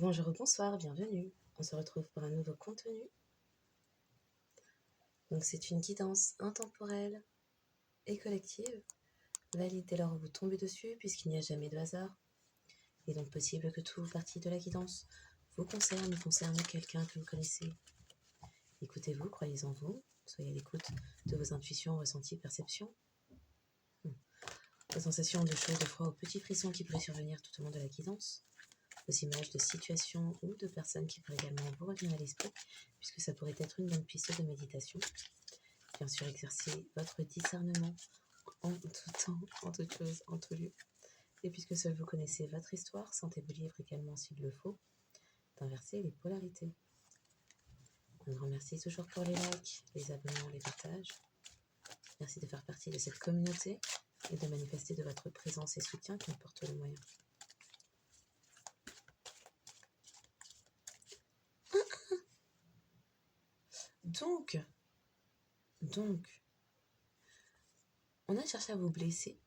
Bonjour ou bonsoir, bienvenue. On se retrouve pour un nouveau contenu. Donc c'est une guidance intemporelle et collective, valide dès lors où vous tombez dessus puisqu'il n'y a jamais de hasard. Il est donc possible que toute partie de la guidance vous concerne ou concerne quelqu'un que vous connaissez. Écoutez-vous, croyez en vous, soyez à l'écoute de vos intuitions, ressentis, perceptions. Vos sensations de chaud, de froid, aux petits frissons qui pourraient survenir tout au long de la guidance. Vos images de situations ou de personnes qui pourraient également vous revenir à l'esprit, puisque ça pourrait être une bonne piste de méditation. Bien sûr, exercez votre discernement en tout temps, en toute chose, en tout lieu. Et puisque seul vous connaissez votre histoire, sentez-vous libre également, s'il le faut, d'inverser les polarités. Un grand merci toujours pour les likes, les abonnements, les partages. Merci de faire partie de cette communauté et de manifester de votre présence et soutien, qu'importe le moyen. Donc, on a cherché à vous blesser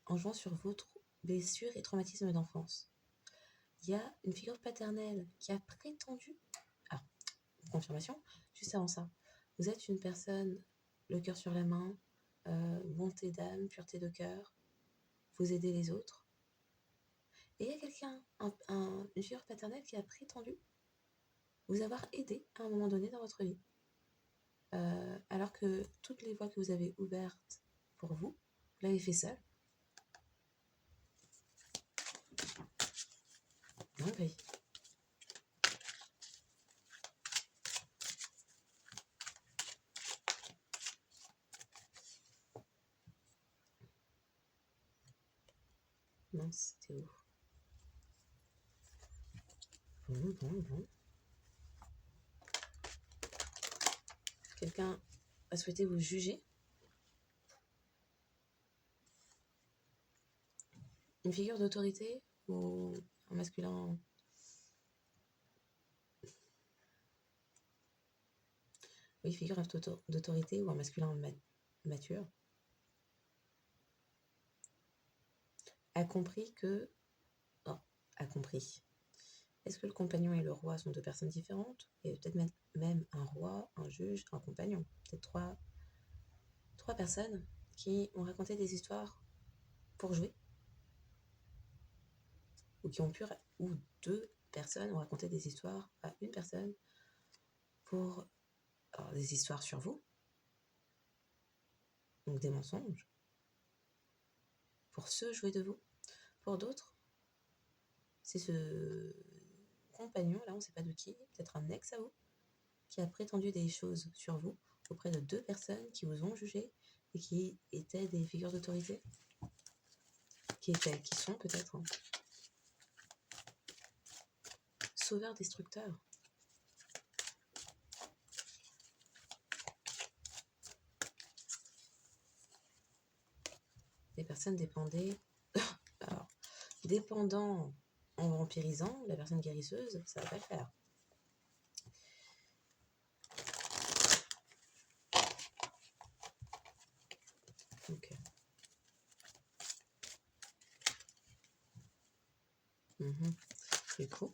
en jouant sur vos blessures et traumatismes d'enfance. Il y a une figure paternelle qui a prétendu... Ah, confirmation, juste avant ça. Vous êtes une personne, le cœur sur la main, bonté d'âme, pureté de cœur, vous aidez les autres. Et il y a quelqu'un, une figure paternelle qui a prétendu vous avoir aidé à un moment donné dans votre vie. Alors que toutes les voies que vous avez ouvertes pour vous, vous l'avez fait seul. Oui. Mince, c'était où? Bon. Quelqu'un a souhaité vous juger? Une figure d'autorité ou un masculin? Oui, figure d'autorité ou un masculin mature a compris que... Oh, a compris. Est-ce que le compagnon et le roi sont deux personnes différentes? Et peut-être même un roi, un juge, un compagnon. Peut-être trois personnes qui ont raconté des histoires pour jouer. Ou deux personnes ont raconté des histoires à une personne pour... Alors, des histoires sur vous. Donc des mensonges. Pour se jouer de vous. Pour d'autres, c'est ce compagnon, là on ne sait pas de qui, peut-être un ex à vous, qui a prétendu des choses sur vous auprès de deux personnes qui vous ont jugé et qui étaient des figures d'autorité, qui sont peut-être sauveurs destructeurs. Des personnes dépendaient, alors, dépendant en vampirisant, la personne guérisseuse, ça va pas le faire. Donc, du coup,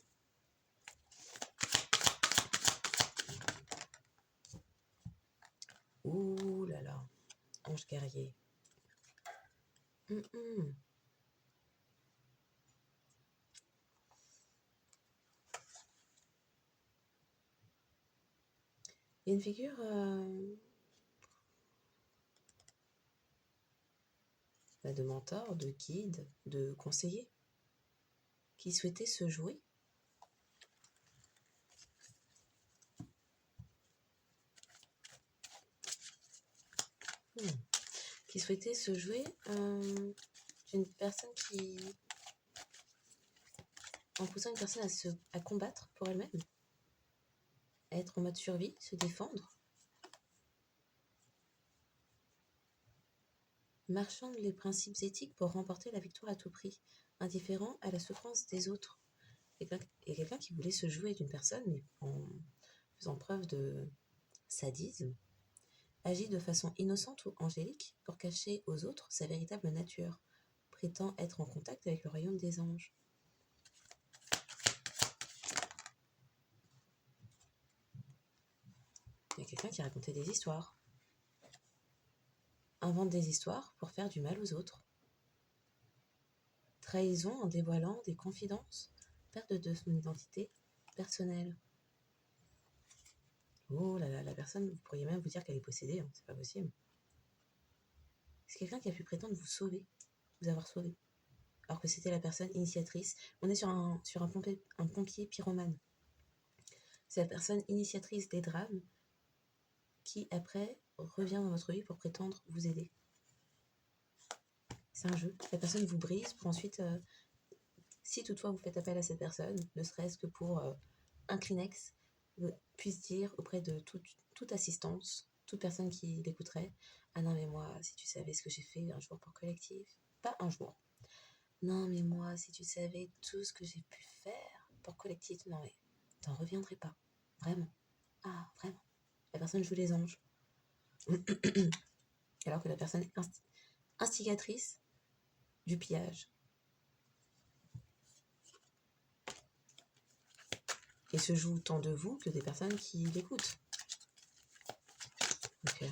ouh là là, ange guerrier. Il y a une figure de mentor, de guide, de conseiller qui souhaitait se jouer. Qui souhaitait se jouer d'une personne qui... en poussant une personne à combattre pour elle-même, à être en mode survie, se défendre, marchant les principes éthiques pour remporter la victoire à tout prix, indifférent à la souffrance des autres. Et quelqu'un qui voulait se jouer d'une personne, mais en faisant preuve de sadisme, agit de façon innocente ou angélique pour cacher aux autres sa véritable nature, prétend être en contact avec le royaume des anges. quelqu'un qui racontait des histoires. Invente des histoires pour faire du mal aux autres. Trahison en dévoilant des confidences. Perte de son identité personnelle. Oh là là, la personne, vous pourriez même vous dire qu'elle est possédée, hein, c'est pas possible. C'est quelqu'un qui a pu prétendre vous sauver, vous avoir sauvé, alors que c'était la personne initiatrice. On est sur un pompier pyromane. C'est la personne initiatrice des drames qui, après, revient dans votre vie pour prétendre vous aider. C'est un jeu. La personne vous brise pour ensuite, si toutefois vous faites appel à cette personne, ne serait-ce que pour un Kleenex, puisse dire auprès de toute assistance, toute personne qui l'écouterait, ah non mais moi, si tu savais ce que j'ai fait un jour pour Collectif, pas un jour. Non mais moi, si tu savais tout ce que j'ai pu faire pour Collectif, non mais t'en reviendrais pas, vraiment. Ah vraiment. La personne joue les anges. Alors que la personne est instigatrice du pillage. Et se joue tant de vous que des personnes qui l'écoutent. Ok.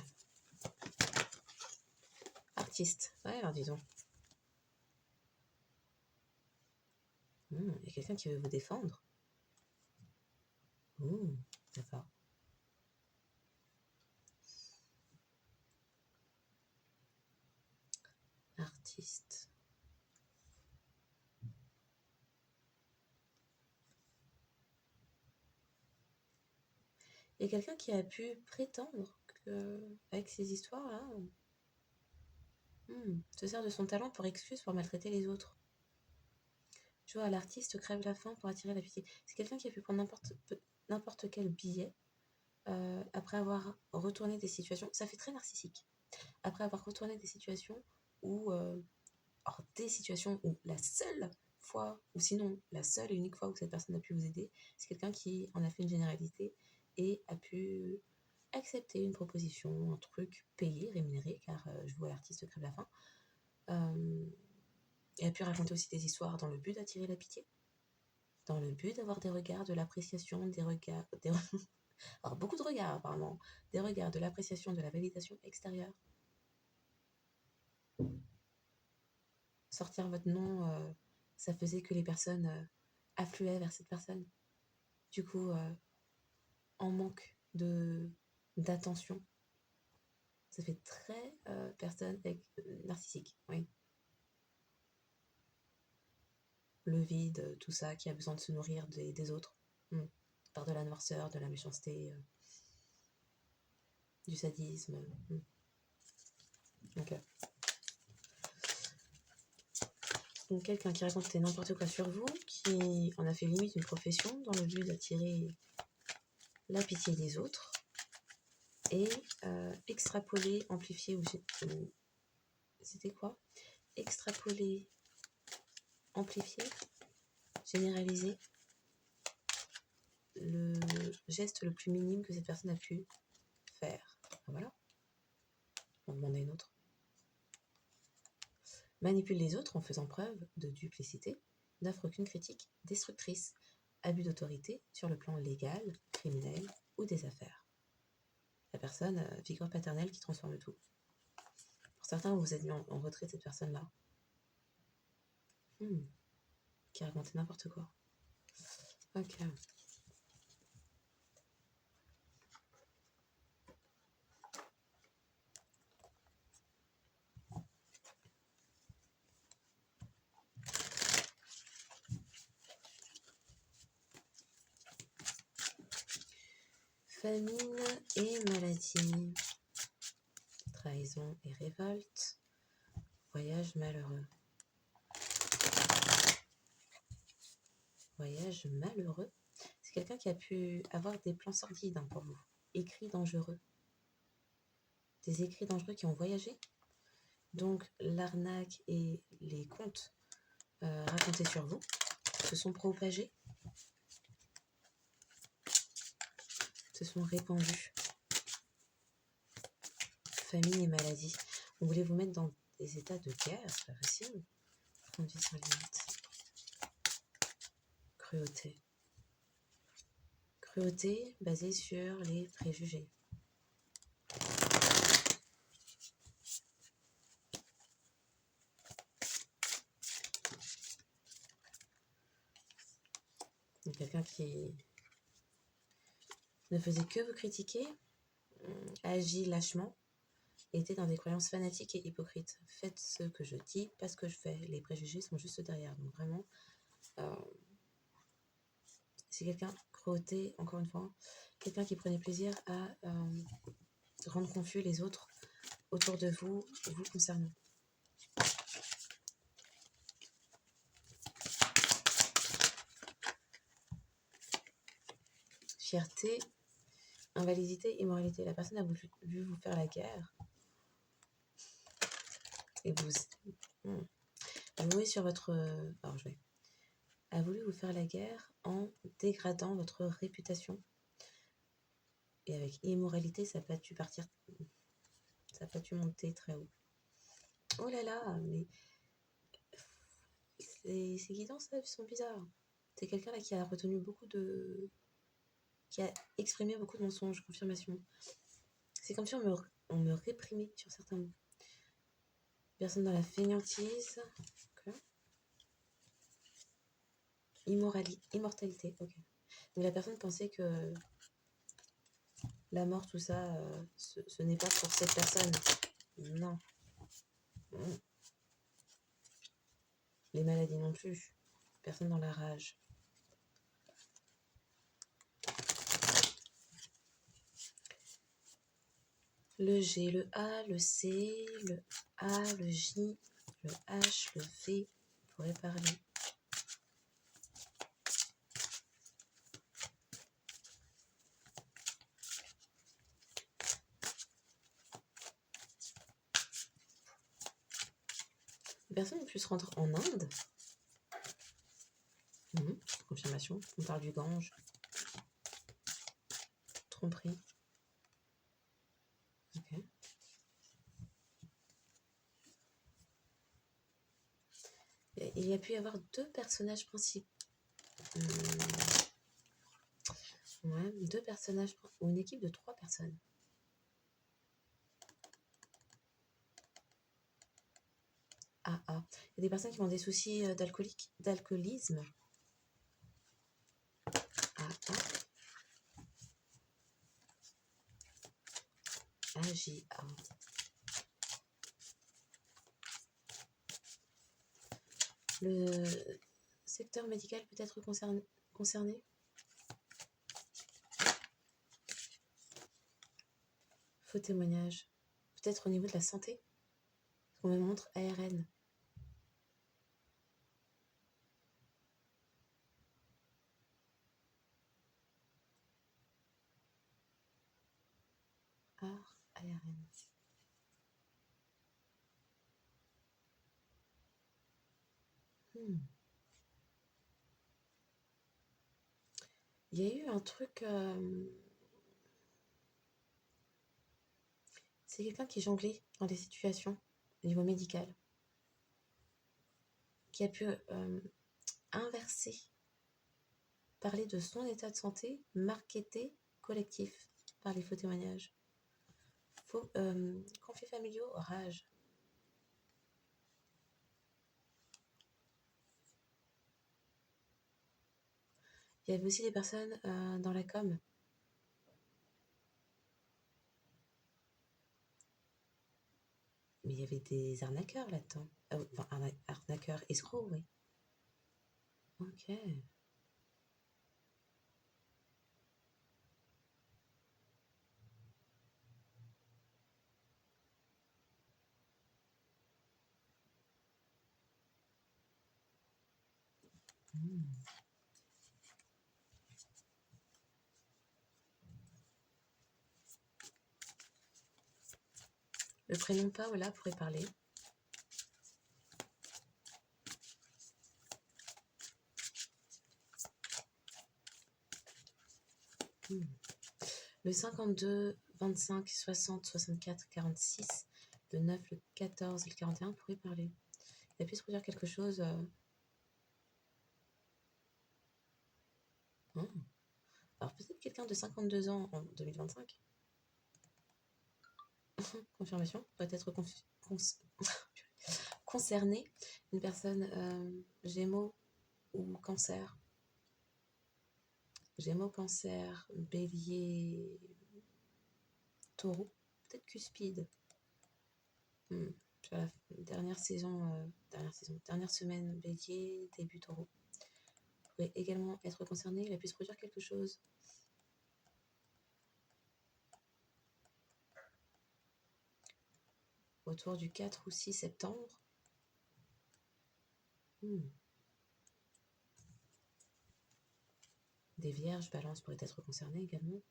Artiste. Ouais, alors disons. Il y a quelqu'un qui veut vous défendre. D'accord. Artiste. Il y a quelqu'un qui a pu prétendre qu'avec ces histoires-là, se sert de son talent pour excuse pour maltraiter les autres. Tu vois, l'artiste crève la faim pour attirer la pitié. C'est quelqu'un qui a pu prendre n'importe quel billet après avoir retourné des situations. Ça fait très narcissique. Après avoir retourné des situations où... des situations où la seule fois, ou sinon la seule et unique fois où cette personne a pu vous aider, c'est quelqu'un qui en a fait une généralité et a pu accepter une proposition, un truc payé, rémunéré, car je vois l'artiste crève la faim, et a pu raconter aussi des histoires dans le but d'attirer la pitié, dans le but d'avoir des regards, de l'appréciation, alors beaucoup de regards apparemment, des regards, de l'appréciation, de la validation extérieure. Sortir votre nom, ça faisait que les personnes affluaient vers cette personne. Du coup, en manque d'attention. Ça fait très personne narcissique, oui. Le vide, tout ça, qui a besoin de se nourrir des autres. Par de la noirceur, de la méchanceté, du sadisme. Ok. Donc quelqu'un qui racontait n'importe quoi sur vous, qui en a fait limite une profession dans le but d'attirer la pitié des autres et extrapoler, amplifier ou c'était quoi? Extrapoler, amplifier, généraliser le geste le plus minime que cette personne a pu faire. Voilà. On va demander une autre. Manipule les autres en faisant preuve de duplicité, n'offre aucune critique destructrice, abus d'autorité sur le plan légal, criminel ou des affaires. La personne, figure paternelle qui transforme tout. Pour certains, vous êtes mis en retrait de cette personne-là. Qui racontait n'importe quoi. Ok. Famine et maladie. Trahison et révolte. Voyage malheureux. Voyage malheureux. C'est quelqu'un qui a pu avoir des plans sordides pour vous. Écrits dangereux. Des écrits dangereux qui ont voyagé. Donc l'arnaque et les contes racontés sur vous se sont propagés, se sont répandus. Famine et maladie. On voulait vous mettre dans des états de guerre, c'est pas possible. Conduite sans limite. Cruauté. Cruauté basée sur les préjugés. quelqu'un qui ne faisait que vous critiquer, agit lâchement, était dans des croyances fanatiques et hypocrites. Faites ce que je dis, pas ce que je fais. Les préjugés sont juste derrière. Donc vraiment, c'est quelqu'un crotté, encore une fois, quelqu'un qui prenait plaisir à rendre confus les autres autour de vous, vous concernant. Fierté, invalidité, immoralité. La personne a vu vous faire la guerre. Et vous jouez sur votre... Alors je vais... A voulu vous faire la guerre en dégradant votre réputation. Et avec immoralité, ça peut dû partir... Ça peut dû monter très haut. Oh là là, mais... Ces guidances là sont bizarres. C'est quelqu'un là qui a retenu beaucoup de... qui a exprimé beaucoup de mensonges, confirmations. C'est comme si on me réprimait sur certains mots. Personne dans la fainéantise. Okay. Immortalité, ok. Donc la personne pensait que la mort, tout ça, ce n'est pas pour cette personne. Non. Les maladies non plus. Personne dans la rage. Le G, le A, le C, le A, le J, le H, le V pourrait parler. Une personne peut se rendre en Inde. Confirmation. On parle du Gange. Tromperie. Ok. Il y a pu y avoir deux personnages principaux. Ouais, deux personnages ou une équipe de 3 personnes. Ah. Il y a des personnes qui ont des soucis d'alcoolisme. AJA. Le secteur médical peut être concerné. Faux témoignage. Peut-être au niveau de la santé. On me montre ARN. ARN. Il y a eu un truc... C'est quelqu'un qui jonglait dans des situations au niveau médical. Qui a pu inverser. Parler de son état de santé, marketé, collectif, par les faux témoignages. Conflits familiaux, rage. Il y avait aussi des personnes dans la com. Mais il y avait des arnaqueurs là-dedans. Enfin, arnaqueurs, escrocs, oui. Ok. Le prénom Paola pourrait parler. Le 52, 25, 60, 64, 46, le 9, le 14 et le 41 pourraient parler. Il a pu se produire quelque chose... Alors peut-être quelqu'un de 52 ans en 2025. Confirmation, pourrait être concerné. Une personne Gémeaux ou Cancer. Gémeaux, Cancer, Bélier, Taureau, peut-être Cuspide. Sur la dernière semaine, Bélier, début Taureau. Vous pourrez également être concerné, il a pu se produire quelque chose. Autour du 4 ou 6 septembre. Des Vierges, Balance pourraient être concernés également.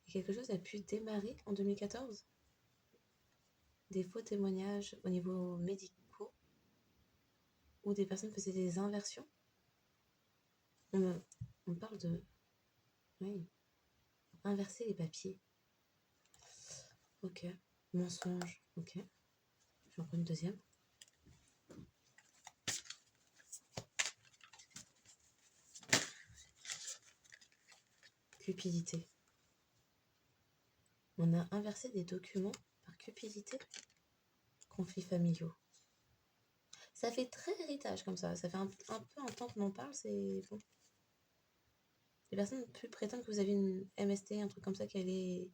Et quelque chose a pu démarrer en 2014. Des faux témoignages au niveau médicaux où des personnes faisaient des inversions. On parle de... Oui. Inverser les papiers. Ok. Mensonge. Ok. J'en prends une deuxième. Cupidité. On a inversé des documents par cupidité. Conflits familiaux. Ça fait très héritage comme ça. Ça fait un peu un temps qu'on en parle, c'est bon. Les personnes plus prétendent que vous avez une MST, un truc comme ça qui allait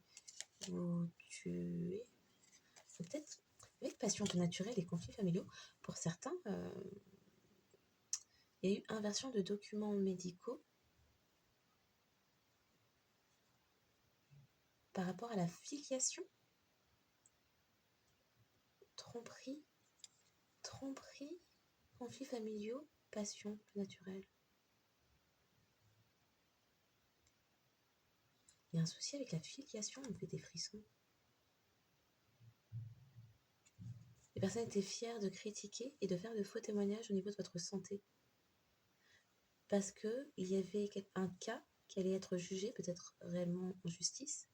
vous tuer. Peut-être avec passion peu naturelle et conflits familiaux. Pour certains, il y a eu inversion de documents médicaux par rapport à la filiation. Tromperie, conflits familiaux, passion peu naturelle. Il y a un souci avec la filiation, on me fait des frissons. Les personnes étaient fières de critiquer et de faire de faux témoignages au niveau de votre santé. Parce qu'il y avait un cas qui allait être jugé, peut-être réellement en justice,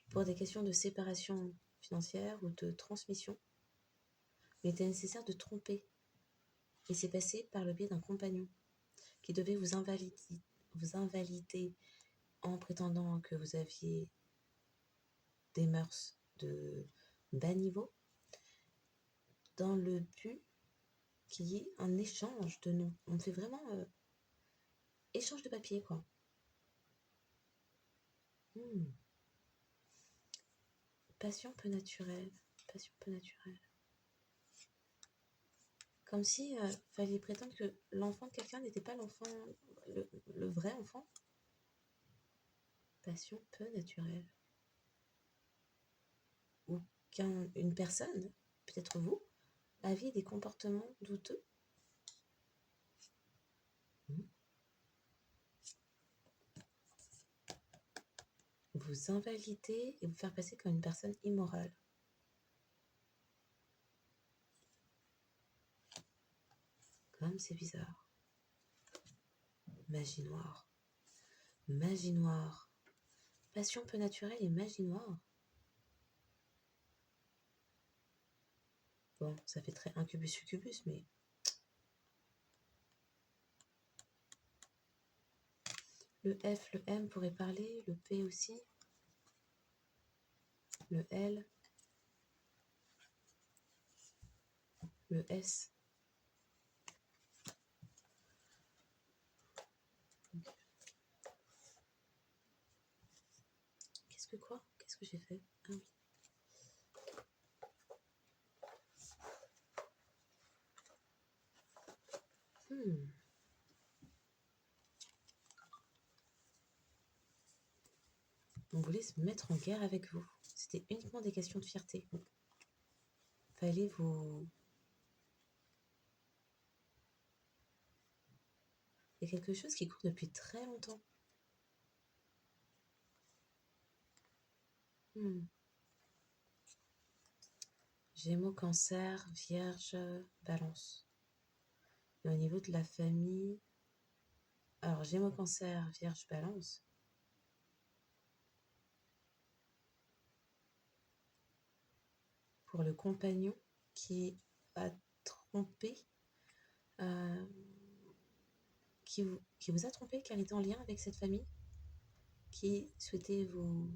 pour des questions de séparation financière ou de transmission. Il était nécessaire de tromper. Et c'est passé par le biais d'un compagnon qui devait vous invalider en prétendant que vous aviez des mœurs de bas niveau, dans le but qu'il y ait un échange de noms. On fait vraiment échange de papier, quoi. Passion peu naturelle. Comme si fallait prétendre que l'enfant de quelqu'un n'était pas l'enfant, le vrai enfant. Passion peu naturelle. Ou qu'une personne, peut-être vous, avait des comportements douteux. Vous invalider et vous faire passer comme une personne immorale. Comme c'est bizarre. Magie noire. Passion peu naturelle et magie noire. Bon, ça fait très incubus succubus, mais... Le F, le M pourrait parler, le P aussi. Le L. Le S. Qu'est-ce que j'ai fait? Ah oui. On voulait se mettre en guerre avec vous. C'était uniquement des questions de fierté. Fallait vous... Il y a quelque chose qui court depuis très longtemps. Gémeaux, Cancer, Vierge, Balance. Et au niveau de la famille... Alors, Gémeaux, Cancer, Vierge, Balance. Pour le compagnon qui a trompé... qui vous a trompé car il est en lien avec cette famille, qui souhaitait vous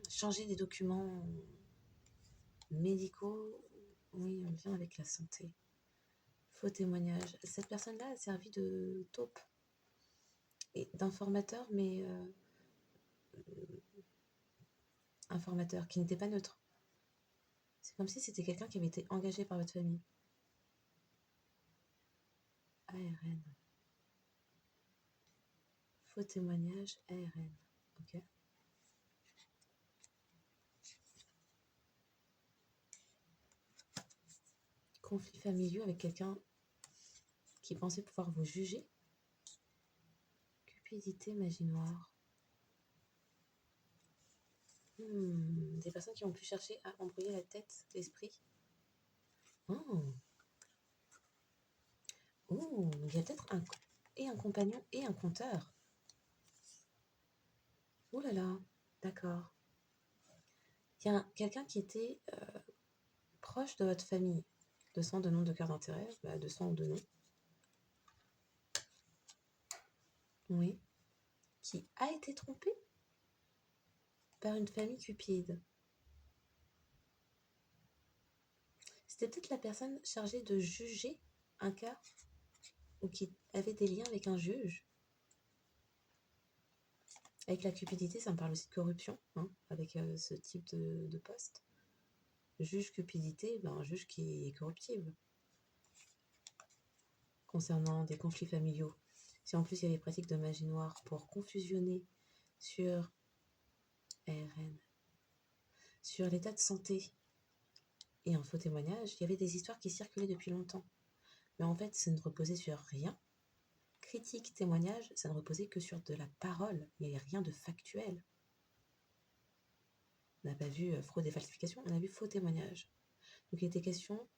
changer des documents médicaux, oui, en lien avec la santé. Faux témoignage. Cette personne-là a servi de taupe et d'informateur, mais informateur qui n'était pas neutre. C'est comme si c'était quelqu'un qui avait été engagé par votre famille. ARN. Faux témoignage, ARN. Ok. Conflits familiaux avec quelqu'un qui pensait pouvoir vous juger. Cupidité, magie noire. Des personnes qui ont pu chercher à embrouiller la tête, l'esprit. Oh. Oh, il y a peut-être un compagnon et un conteur. Oh là là, d'accord. Il y a quelqu'un qui était proche de votre famille, de sang, de nom, de cœur d'intérêt, de sang ou de nom. Oui. Qui a été trompé par une famille cupide. C'était peut-être la personne chargée de juger un cas ou qui avait des liens avec un juge. Avec la cupidité, ça me parle aussi de corruption, avec ce type de poste. Juge cupidité, un juge qui est corruptible. Concernant des conflits familiaux, si en plus il y avait pratique de magie noire pour confusionner sur ARN, sur l'état de santé et un faux témoignage, il y avait des histoires qui circulaient depuis longtemps. Mais en fait, ça ne reposait sur rien. Critique, témoignage, ça ne reposait que sur de la parole. Il n'y avait rien de factuel. On n'a pas vu fraude et falsification, on a vu faux témoignage. Donc il était question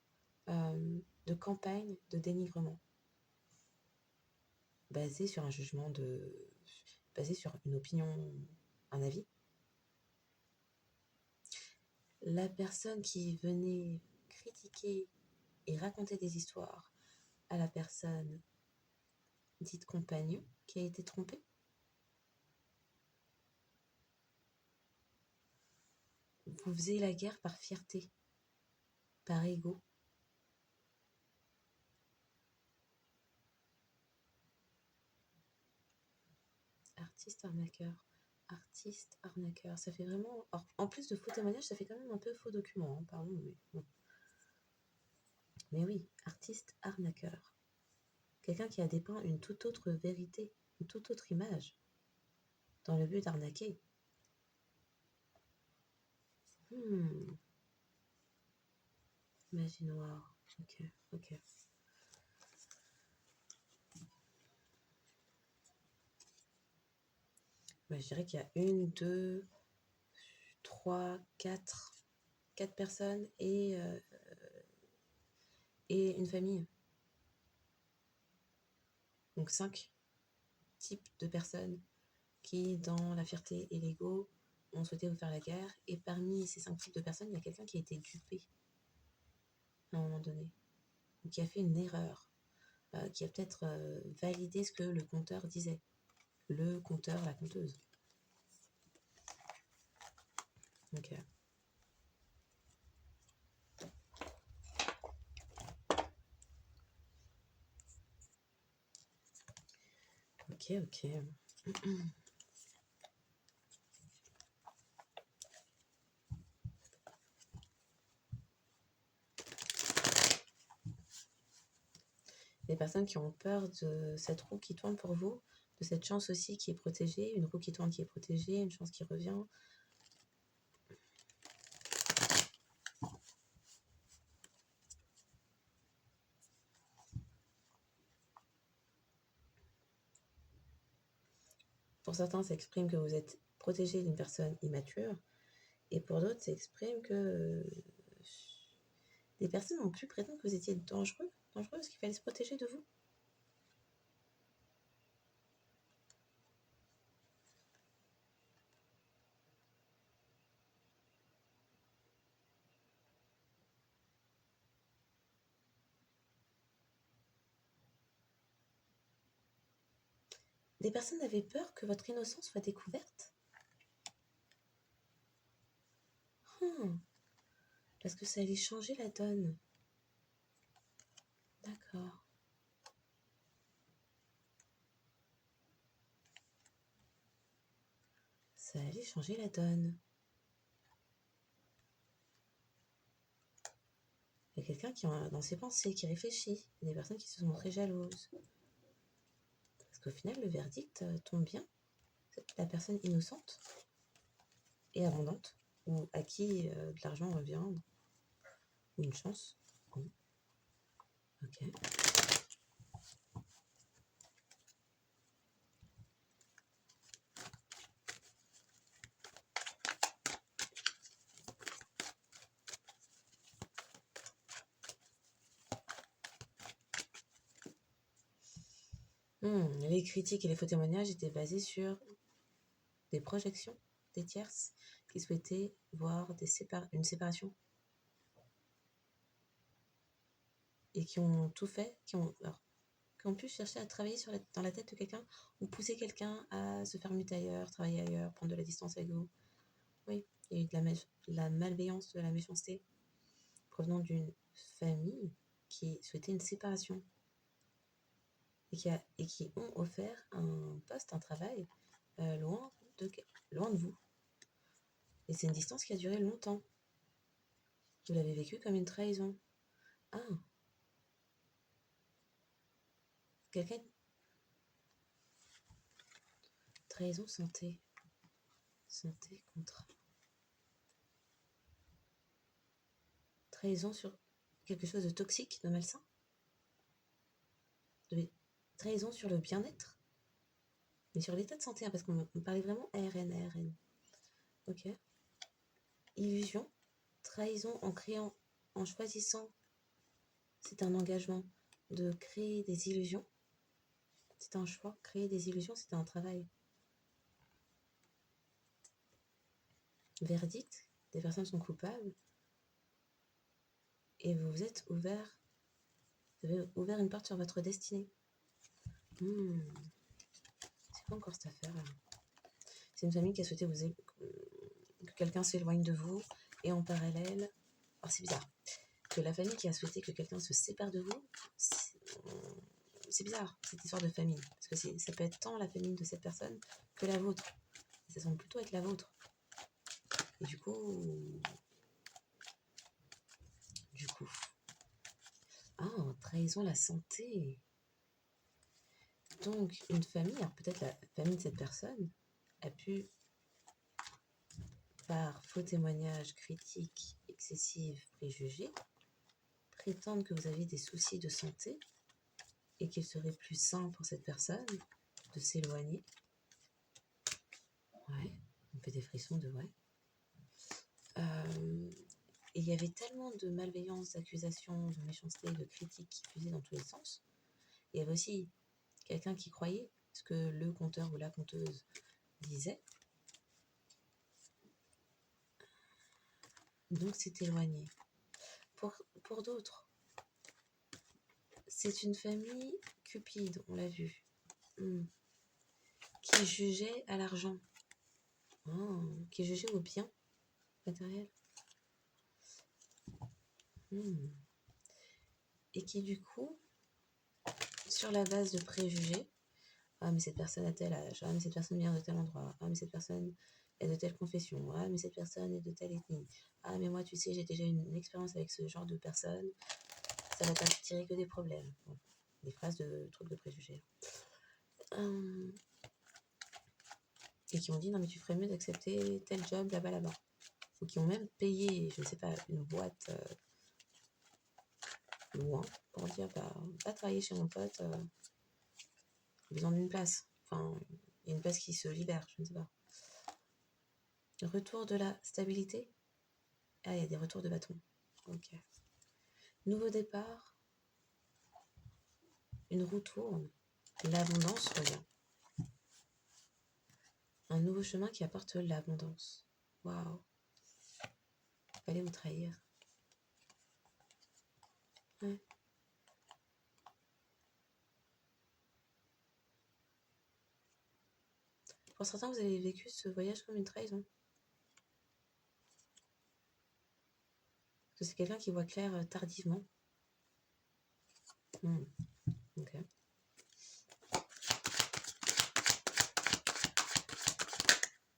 de campagne de dénigrement, basée sur un jugement basé sur une opinion, un avis. La personne qui venait critiquer et raconter des histoires à la personne dite compagnon qui a été trompée. Vous faisiez la guerre par fierté, par ego. Artiste arnaqueur. Artiste arnaqueur. Ça fait vraiment... En plus de faux témoignages, ça fait quand même un peu faux document, pardon, mais bon. Mais oui, artiste arnaqueur. Quelqu'un qui a dépeint une toute autre vérité, une toute autre image, dans le but d'arnaquer. Magie noire. Ok. Je dirais qu'il y a 1, 2, 3, 4 personnes et une famille. Donc 5 types de personnes qui, dans la fierté et l'ego, ont souhaité vous faire la guerre. Et parmi ces 5 types de personnes, il y a quelqu'un qui a été dupé à un moment donné, qui a fait une erreur, qui a peut-être validé ce que le conteur disait. Le conteur, la conteuse. Ok. Les personnes qui ont peur de cette roue qui tourne pour vous, de cette chance aussi qui est protégée, une roue qui tourne qui est protégée, une chance qui revient. Pour certains, ça exprime que vous êtes protégé d'une personne immature, et pour d'autres, ça exprime que des personnes ont pu prétendre que vous étiez dangereux parce qu'il fallait se protéger de vous. Des personnes avaient peur que votre innocence soit découverte. Parce que ça allait changer la donne. D'accord. D'accord. Ça allait changer la donne. Il y a quelqu'un qui est dans ses pensées, qui réfléchit. Il y a des personnes qui se sont montrées jalouses. Parce qu'au final, le verdict tombe bien. C'est la personne innocente et abondante, ou à qui de l'argent revient, ou une chance. Bon. Ok. Les critiques et les faux témoignages étaient basés sur des projections des tierces qui souhaitaient voir une séparation et qui ont tout fait, qui ont pu chercher à travailler dans la tête de quelqu'un ou pousser quelqu'un à se faire muter ailleurs, travailler ailleurs, prendre de la distance avec vous. Oui, il y a eu de la malveillance, de la méchanceté provenant d'une famille qui souhaitait une séparation et qui ont offert un poste, un travail loin de vous. Et c'est une distance qui a duré longtemps. Vous l'avez vécu comme une trahison. Ah, quelqu'un... Trahison, santé. Santé, contrat. Trahison sur quelque chose de toxique, de malsain. Trahison sur le bien-être. Mais sur l'état de santé, hein, parce qu'on parlait vraiment ARN. Ok. Illusion. Trahison en choisissant. C'est un engagement de créer des illusions. C'est un choix. Créer des illusions, c'est un travail. Verdict. Des personnes sont coupables. Et vous avez ouvert une porte sur votre destinée. C'est quoi encore cette affaire-là? C'est une famille qui a souhaité que quelqu'un s'éloigne de vous, et en parallèle, alors c'est bizarre, que la famille qui a souhaité que quelqu'un se sépare de vous, c'est bizarre, cette histoire de famille, parce que ça peut être tant la famille de cette personne que la vôtre. Ça semble plutôt être la vôtre. Et du coup, trahison la santé. Donc, une famille, alors peut-être la famille de cette personne, a pu, par faux témoignages, critiques excessives, préjugés, prétendre que vous avez des soucis de santé et qu'il serait plus sain pour cette personne de s'éloigner. Ouais, on fait des frissons de ouais. Et il y avait tellement de malveillance, d'accusations, de méchanceté, de critiques qui fusaient dans tous les sens. Il y avait aussi quelqu'un qui croyait ce que le conteur ou la conteuse disait. Donc c'est éloigné. Pour d'autres, c'est une famille cupide, on l'a vu, qui jugeait à l'argent, qui jugeait au bien matériel. Et qui du coup, sur la base de préjugés, ah mais cette personne a tel âge, ah mais cette personne vient de tel endroit, ah mais cette personne est de telle confession, ah mais cette personne est de telle ethnie, ah mais moi tu sais j'ai déjà une expérience avec ce genre de personne, ça va t'attirer que des problèmes. Bon, des phrases de trucs de préjugés. Et qui ont dit non mais tu ferais mieux d'accepter tel job là-bas. Ou qui ont même payé, je ne sais pas, une boîte loin pour dire bah va travailler chez mon pote, besoin d'une place. Enfin, il y a une place qui se libère, je ne sais pas. Retour de la stabilité. Ah, il y a des retours de bâton. Ok. Nouveau départ. Une roue tourne. L'abondance revient. Un nouveau chemin qui apporte l'abondance. Waouh. Fallait vous trahir. Ouais. Pour certains, vous avez vécu ce voyage comme une trahison. Parce que c'est quelqu'un qui voit clair tardivement. Ok.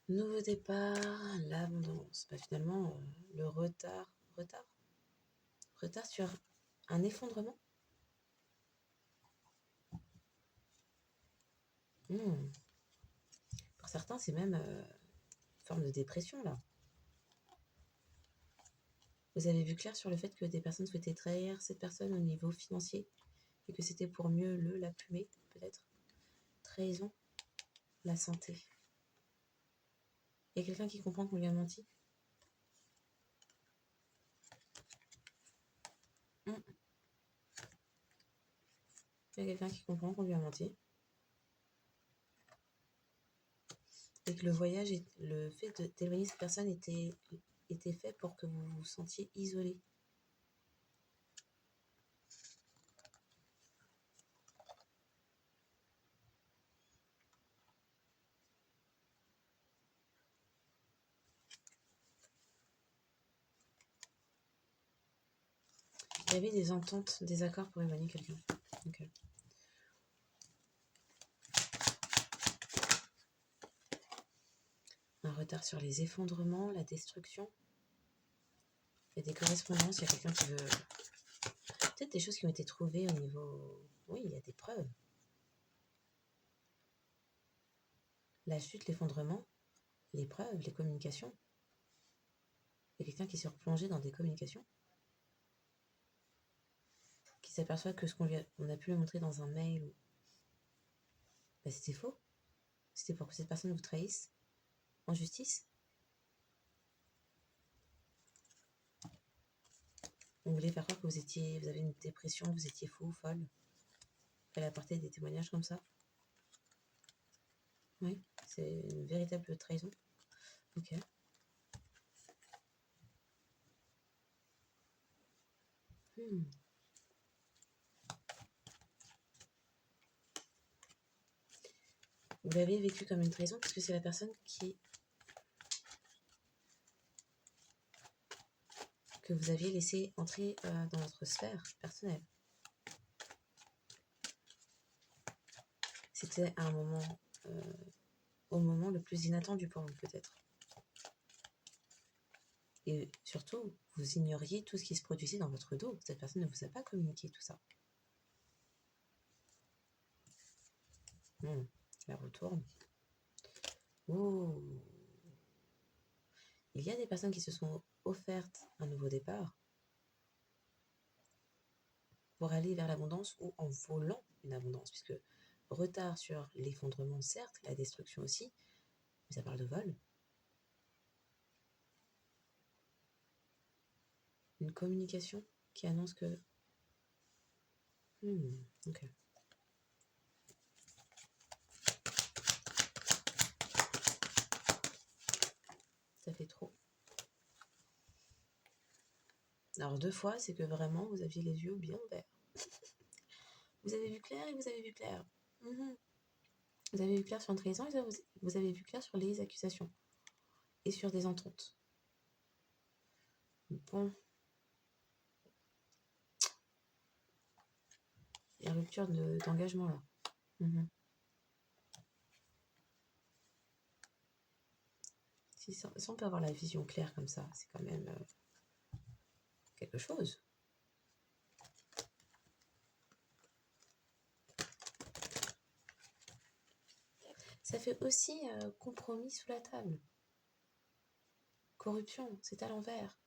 Nouveau départ, l'abondance. Finalement, le retard sur un effondrement. Pour certains, c'est même une forme de dépression, là. Vous avez vu clair sur le fait que des personnes souhaitaient trahir cette personne au niveau financier et que c'était pour mieux la plumer, peut-être. Trahison, la santé. Il y a quelqu'un qui comprend qu'on lui a menti. Il y a quelqu'un qui comprend qu'on lui a menti. Et que le voyage, le fait d'éloigner cette personne était fait pour que vous vous sentiez isolé. Il y avait des ententes, des accords pour éloigner quelqu'un. Okay. Un retard sur les effondrements, la destruction. Il y a des correspondances, il y a quelqu'un qui veut... Peut-être des choses qui ont été trouvées au niveau... Oui, il y a des preuves. La chute, l'effondrement, les preuves, les communications. Il y a quelqu'un qui s'est replongé dans des communications, qui s'aperçoit que ce qu'on a pu lui montrer dans un mail, c'était faux. C'était pour que cette personne vous trahisse en justice. On voulait faire croire que vous avez une dépression, vous étiez fou, folle. Elle a apporté des témoignages comme ça. Oui, c'est une véritable trahison. Ok. Vous l'avez vécu comme une trahison parce que c'est la personne que vous aviez laissé entrer dans votre sphère personnelle. C'était à un moment, au moment le plus inattendu pour vous peut-être. Et surtout, vous ignoriez tout ce qui se produisait dans votre dos. Cette personne ne vous a pas communiqué tout ça. La retourne. Oh. Il y a des personnes qui se sont offertes un nouveau départ pour aller vers l'abondance ou en volant une abondance, puisque retard sur l'effondrement, certes, la destruction aussi, mais ça parle de vol. Une communication qui annonce que... ok. Ça fait trop. Alors 2 fois, c'est que vraiment, vous aviez les yeux bien ouverts. Vous avez vu clair et vous avez vu clair. Vous avez vu clair sur une trahison et vous avez vu clair sur les accusations. Et sur des ententes. Bon. Il y a rupture d'engagement là. Si on peut avoir la vision claire comme ça, c'est quand même quelque chose. Ça fait aussi compromis sous la table. Corruption, c'est à l'envers.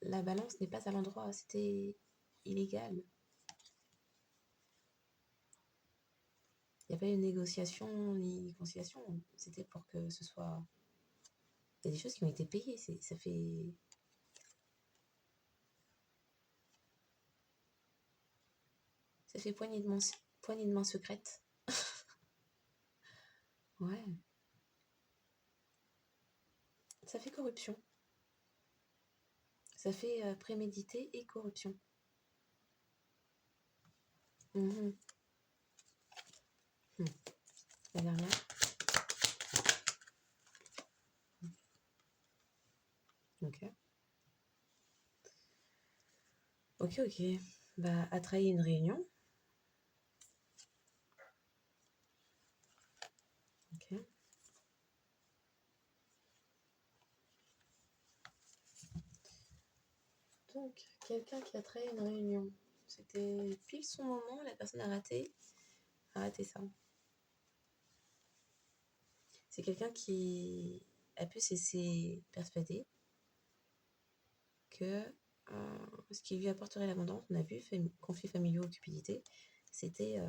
La balance n'est pas à l'endroit, c'était illégal. Il n'y a pas eu de négociation ni conciliation. C'était pour que ce soit... Il y a des choses qui ont été payées. Ça fait... Ça fait poignée de main secrète. Ouais. Ça fait corruption. Ça fait prémédité et corruption. La dernière. Ok. Ok. a trahi une réunion. Ok. Donc, quelqu'un qui a trahi une réunion. C'était pile son moment, la personne a raté ça. C'est quelqu'un qui a pu se laisser persuader que ce qui lui apporterait l'abondance, on a vu, conflits familiaux, cupidité, c'était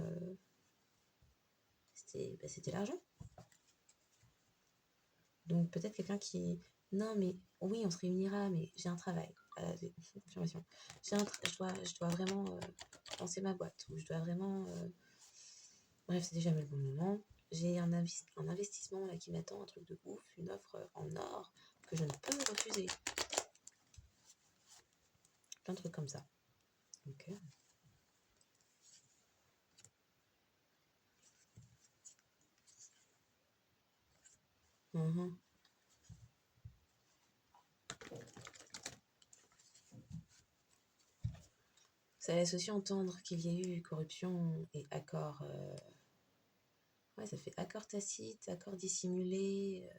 l'argent. Donc peut-être quelqu'un qui, non mais oui on se réunira, mais j'ai un travail, confirmation, je dois vraiment lancer ma boîte, ou je dois vraiment, bref c'est déjà le bon moment, j'ai un investissement là qui m'attend, un truc de ouf, une offre en or que je ne peux refuser. Plein de trucs comme ça. Ok. Mhm. Ça laisse aussi entendre qu'il y a eu corruption et accord. Ouais, ça fait accord tacite, accord dissimulé,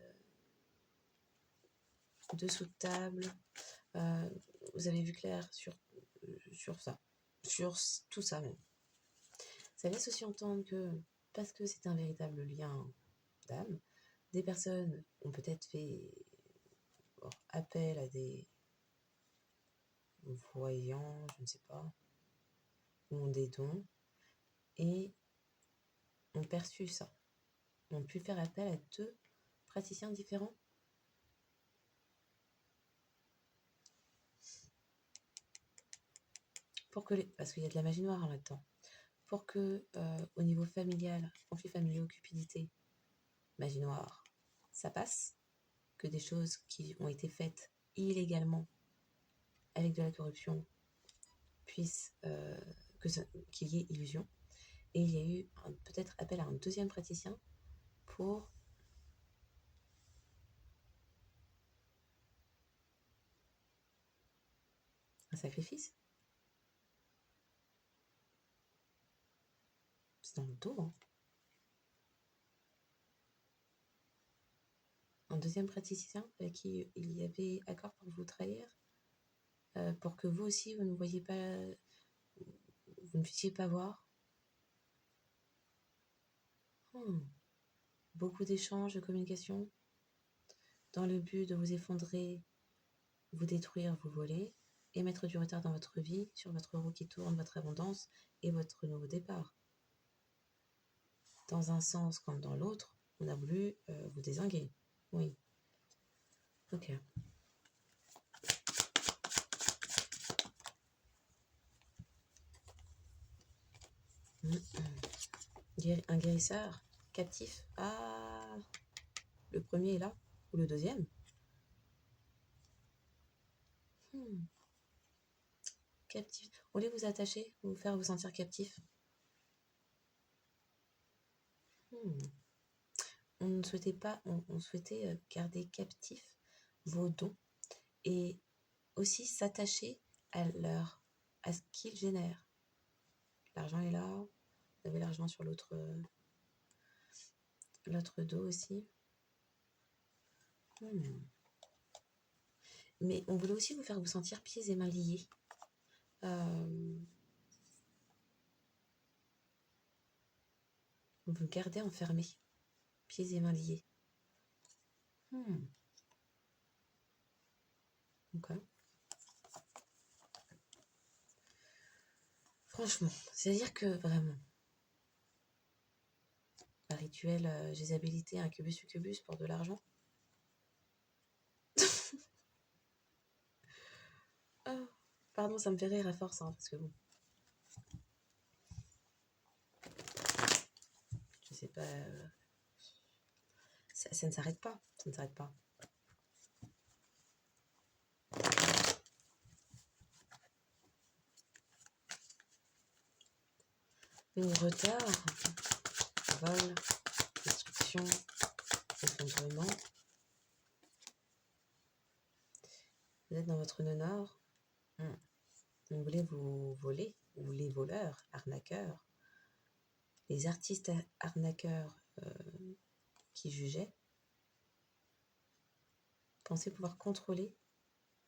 dessous de table. Vous avez vu clair sur ça, sur tout ça même. Ça laisse aussi entendre que, parce que c'est un véritable lien d'âme, des personnes ont peut-être fait appel à des voyants, je ne sais pas, ou ont des dons, et ont perçu ça, ont pu faire appel à 2 praticiens différents. Parce qu'il y a de la magie noire là-dedans. Pour que, au niveau familial, conflits familiaux, cupidité, magie noire, ça passe, que des choses qui ont été faites illégalement avec de la corruption puissent, qu'il y ait illusion. Et il y a eu peut-être appel à un 2e praticien pour un sacrifice. C'est dans le dos, hein. Un 2e praticien avec qui il y avait accord pour vous trahir, pour que vous aussi vous ne voyiez pas, vous ne puissiez pas voir. Beaucoup d'échanges, de communication, dans le but de vous effondrer, vous détruire, vous voler, et mettre du retard dans votre vie, sur votre roue qui tourne, votre abondance et votre nouveau départ. Dans un sens comme dans l'autre, on a voulu vous dézinguer. Oui. Ok. Un guérisseur captif. Ah, le premier est là, ou le 2e. Captif. Vous voulez vous attacher, vous faire vous sentir captif. On ne souhaitait pas, on souhaitait garder captifs vos dons et aussi s'attacher à ce qu'ils génèrent. L'argent est là, vous avez l'argent sur l'autre dos aussi. Mais on voulait aussi vous faire vous sentir pieds et mains liés. Vous gardez enfermé, pieds et mains liés. Ok. Franchement, c'est-à-dire que vraiment, un rituel Jézabilité, incubus succubus pour de l'argent. Oh, pardon, ça me fait rire à force, hein, parce que bon. Je sais pas. Ça ne s'arrête pas. Ça ne s'arrête pas. Retard, vol, destruction, effondrement. Vous êtes dans votre nœud nord. On voulait vous voler ou les voleurs, arnaqueurs, les artistes arnaqueurs qui jugeaient, pensez pouvoir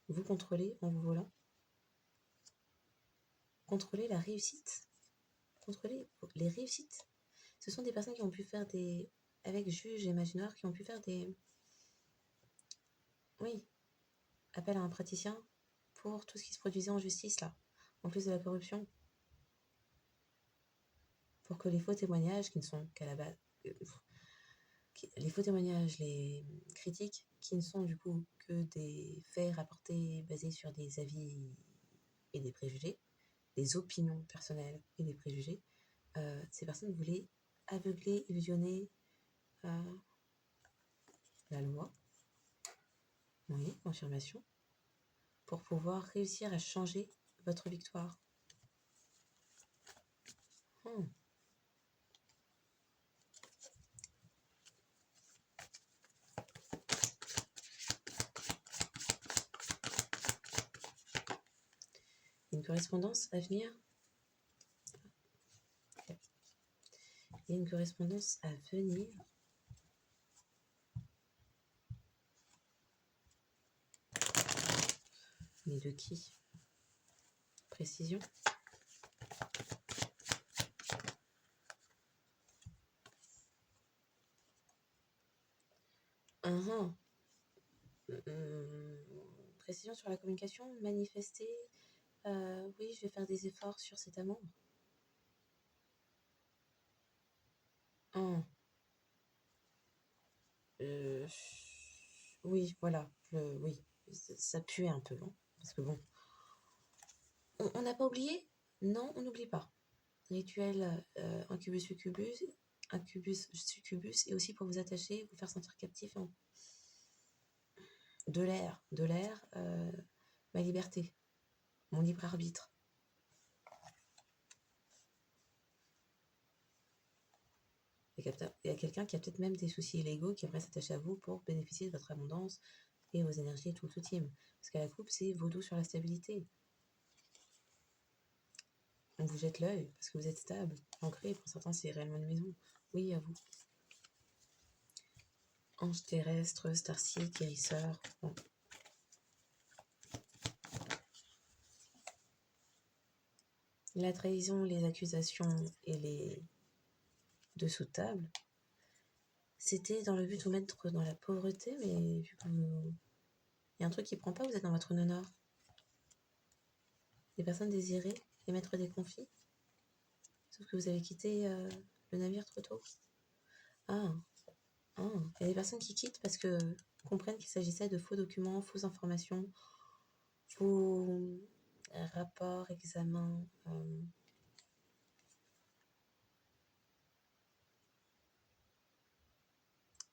vous contrôler en vous volant, contrôler la réussite, contrôler les réussites. Ce sont des personnes qui ont pu faire avec juges et imagineurs, qui ont pu faire oui, appel à un praticien pour tout ce qui se produisait en justice là, en plus de la corruption. Pour que les faux témoignages qui ne sont qu'à la base... les faux témoignages, les critiques, qui ne sont du coup que des faits rapportés basés sur des avis et des préjugés, des opinions personnelles et des préjugés, ces personnes voulaient aveugler, illusionner la loi, oui, confirmation, pour pouvoir réussir à changer votre victoire. Une correspondance à venir. Il y a une correspondance à venir. Mais de qui? Précision. Précision sur la communication, manifester. Oui, je vais faire des efforts sur cet amour. Oui, voilà. Oui, ça puait un peu, hein, parce que bon. On n'a pas oublié? Non, on n'oublie pas. Rituel incubus succubus, incubus succubus, et aussi pour vous attacher, vous faire sentir captif. De l'air, ma liberté, mon libre arbitre. Il y a quelqu'un qui a peut-être même des soucis illégaux qui aimerait s'attacher à vous pour bénéficier de votre abondance et vos énergies et tout le team. Parce qu'à la coupe, c'est vaudou sur la stabilité. On vous jette l'œil parce que vous êtes stable, ancré. Pour certains, c'est réellement une maison. Oui, à vous. Ange terrestre, starseed, guérisseur. Bon. La trahison, les accusations et les dessous de table, c'était dans le but de vous mettre dans la pauvreté, mais vu que il y a un truc qui prend pas, vous êtes dans votre honneur. Des personnes désirées, les maîtres des conflits. Sauf que vous avez quitté le navire trop tôt. Il y a des personnes qui quittent parce que comprennent qu'il s'agissait de faux documents, fausses informations, faux rapports, examens.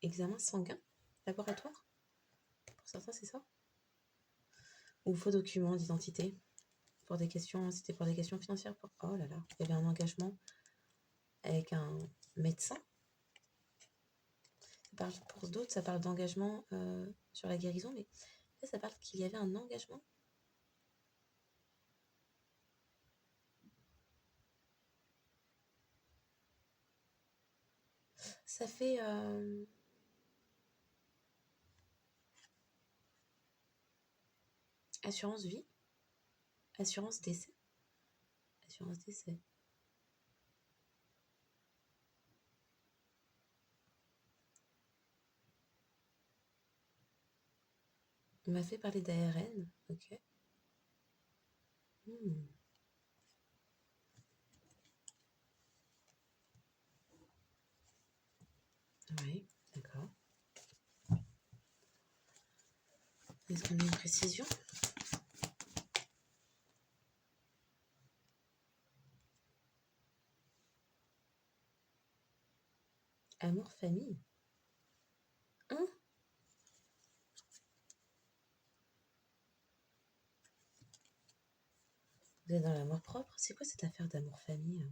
Examen sanguin, laboratoire. Pour certains, c'est ça. Ou faux documents d'identité. Pour des questions, c'était pour des questions financières. Oh là là, il y avait un engagement avec un médecin. Pour d'autres, ça parle d'engagement sur la guérison, mais là, ça parle qu'il y avait un engagement. Ça fait... assurance vie, assurance décès. Assurance décès. On m'a fait parler d'ARN, ok. Oui, d'accord. Est-ce qu'on a une précision? Amour, famille. Hein? Vous êtes dans l'amour propre? C'est quoi cette affaire d'amour, famille?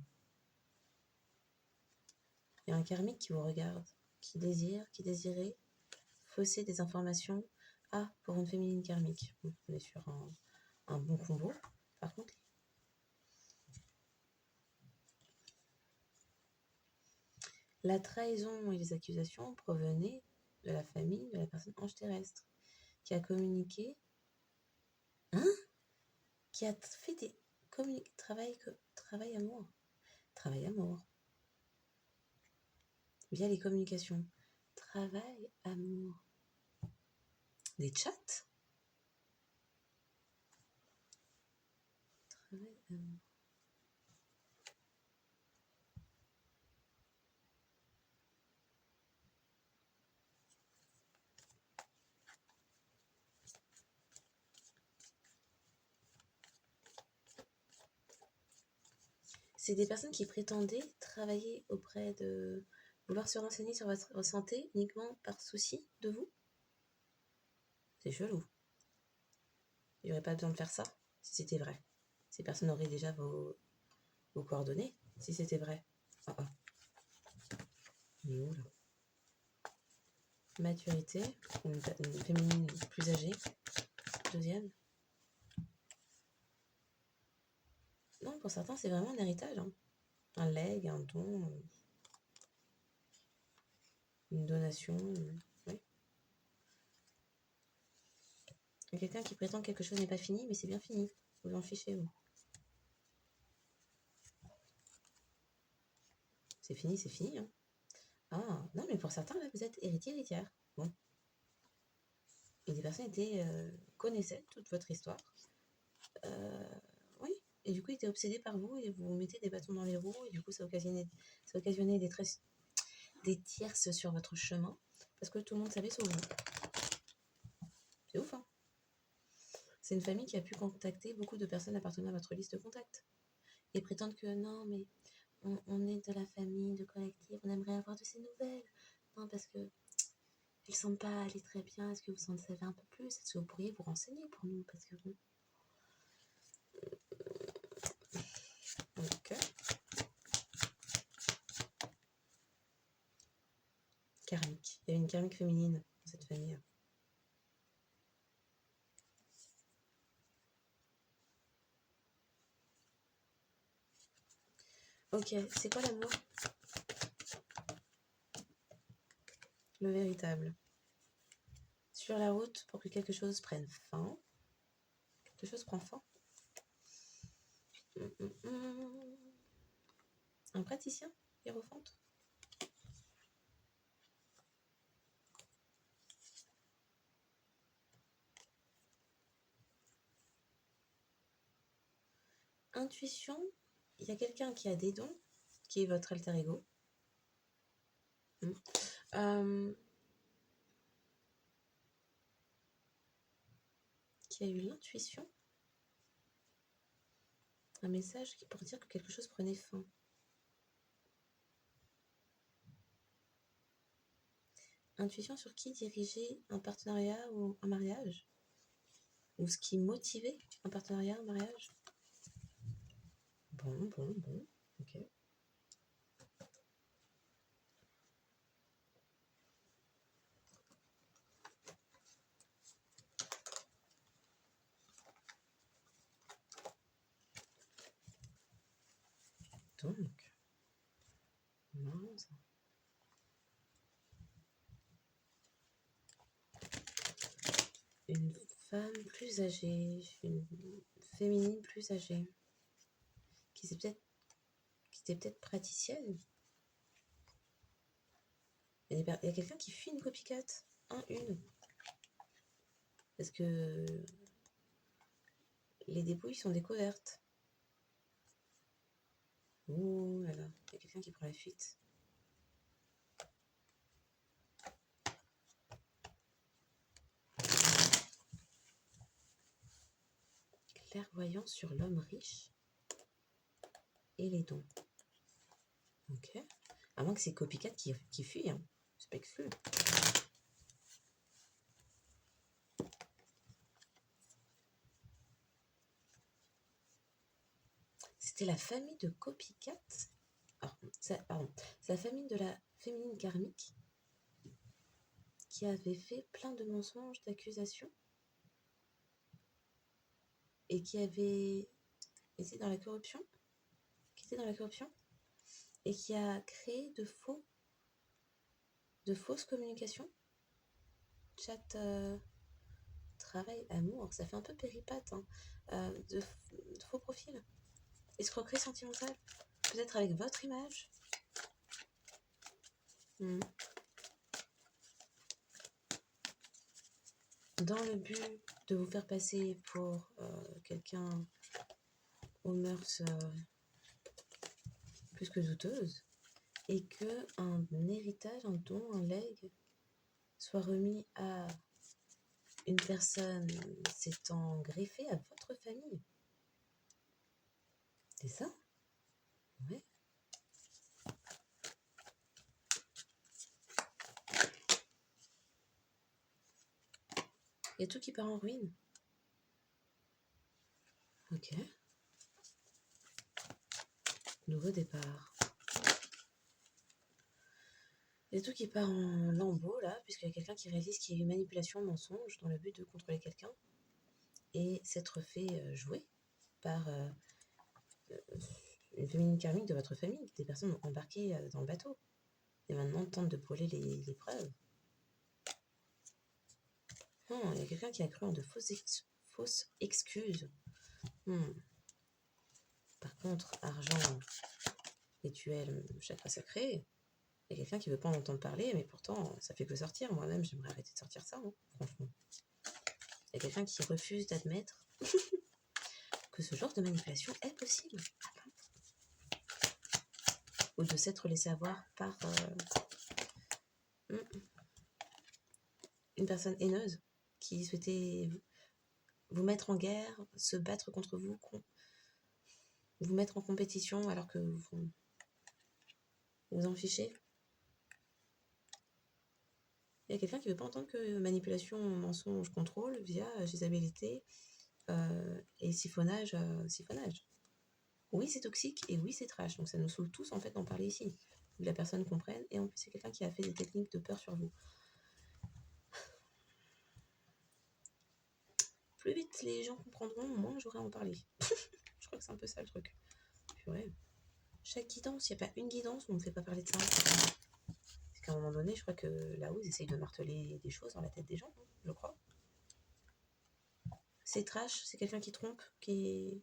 Il y a un karmique qui vous regarde, qui désirait fausser des informations. Pour une féminine karmique. On est sur un bon combo. Par contre, La trahison et les accusations provenaient de la famille de la personne ange terrestre qui a communiqué, qui a fait des travail amour, via les communications. Travail amour. Des chats. Travail amour. C'est des personnes qui prétendaient travailler auprès de... vouloir se renseigner sur votre santé uniquement par souci de vous. C'est chelou. Il n'y aurait pas besoin de faire ça si c'était vrai. Ces personnes auraient déjà vos coordonnées si c'était vrai. Mais où là? Maturité, une féminine plus âgée. Deuxième. Non, pour certains, c'est vraiment un héritage. Un legs, un don, une donation. Oui. Il y a quelqu'un qui prétend que quelque chose n'est pas fini, mais c'est bien fini. Vous en fichez, vous. C'est fini, c'est fini. Ah, non, mais pour certains, là, vous êtes héritière. Bon. Et des personnes connaissaient toute votre histoire. Oui. Et du coup, ils étaient obsédés par vous et vous mettez des bâtons dans les roues. Et du coup, ça occasionnait des tierces sur votre chemin. Parce que tout le monde savait sauf vous. C'est ouf, hein? C'est une famille qui a pu contacter beaucoup de personnes appartenant à votre liste de contacts. Et prétendent que non, mais on est de la famille, de collectif, on aimerait avoir de ces nouvelles. Non, parce que elles semblent pas aller très bien. Est-ce que vous en savez un peu plus? Est-ce que vous pourriez vous renseigner pour nous? Parce que bon. Ok. Karmique. Il y a une karmique féminine dans cette famille. Ok, c'est quoi l'amour? Le véritable. Sur la route pour que quelque chose prenne fin. Quelque chose prend fin. Un praticien, hiérophante. Intuition, il y a quelqu'un qui a des dons, qui est votre alter ego. Qui a eu l'intuition. Un message qui pourrait dire que quelque chose prenait fin. Intuition sur qui diriger un partenariat ou un mariage? Ou ce qui motivait un partenariat, un mariage? Bon, ok. Donc, marrant ça. Une femme plus âgée, une féminine plus âgée, qui était peut-être praticienne. Il y a quelqu'un qui fuit une copycat. Une. Parce que les dépouilles sont découvertes. Ouh là là, il y a quelqu'un qui prend la fuite. Clairvoyance sur l'homme riche et les dons. Ok. À moins que c'est copycat qui fuit. C'est pas exclu. C'était la famille de copycat. C'est la famille de la féminine karmique qui avait fait plein de mensonges, d'accusations et qui avait été dans la corruption, et qui a créé de faux de fausses communications. Chat, travail, amour, ça fait un peu péripate, hein. De faux profils. Escroquerie sentimentale, peut-être avec votre image. Dans le but de vous faire passer pour quelqu'un aux mœurs plus que douteuses, et que un héritage, un don, un legs soit remis à une personne s'étant greffée à votre famille. C'est ça? Ouais. Il y a tout qui part en ruine. Ok. Nouveau départ. Il y a tout qui part en lambeaux là, puisqu'il y a quelqu'un qui réalise qu'il y a eu manipulation, mensonge dans le but de contrôler quelqu'un et s'être fait jouer par une féminine karmique de votre famille, des personnes embarquées dans le bateau. Et maintenant tente de brûler les preuves. Il y a quelqu'un qui a cru en de fausses excuses. Par contre, argent, rituel, chakra sacré, il y a quelqu'un qui veut pas en entendre parler, mais pourtant, ça fait que sortir. Moi-même, j'aimerais arrêter de sortir ça, franchement. Il y a quelqu'un qui refuse d'admettre que ce genre de manipulation est possible. Ou de s'être laissé avoir par une personne haineuse qui souhaitait vous mettre en guerre, se battre contre vous, vous mettre en compétition alors que vous en fichez. Il y a quelqu'un qui ne veut pas entendre que manipulation, mensonge, contrôle via gisabilité et siphonnage. Oui, c'est toxique et oui, c'est trash. Donc ça nous saoule tous en fait d'en parler ici. Que la personne comprenne. Et en plus, c'est quelqu'un qui a fait des techniques de peur sur vous. Plus vite les gens comprendront, moins j'aurai à en parler. Je crois que c'est un peu ça le truc. Puis ouais. Chaque guidance, il n'y a pas une guidance où on ne fait pas parler de ça. Parce qu'à un moment donné, je crois que là-haut, ils essayent de marteler des choses dans la tête des gens, je crois. C'est trash, c'est quelqu'un qui trompe, qui...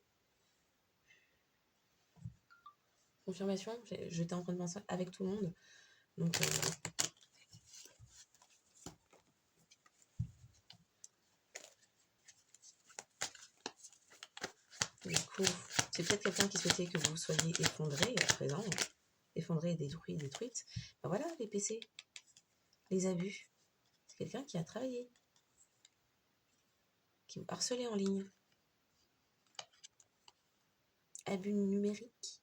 Confirmation, j'étais en train de penser ça avec tout le monde. Donc, du coup, c'est peut-être quelqu'un qui souhaitait que vous soyez effondré à présent. Effondré, détruit, détruite. Ben voilà, les PC, les abus. C'est quelqu'un qui a travaillé, qui vous harcelait en ligne. Abus numérique.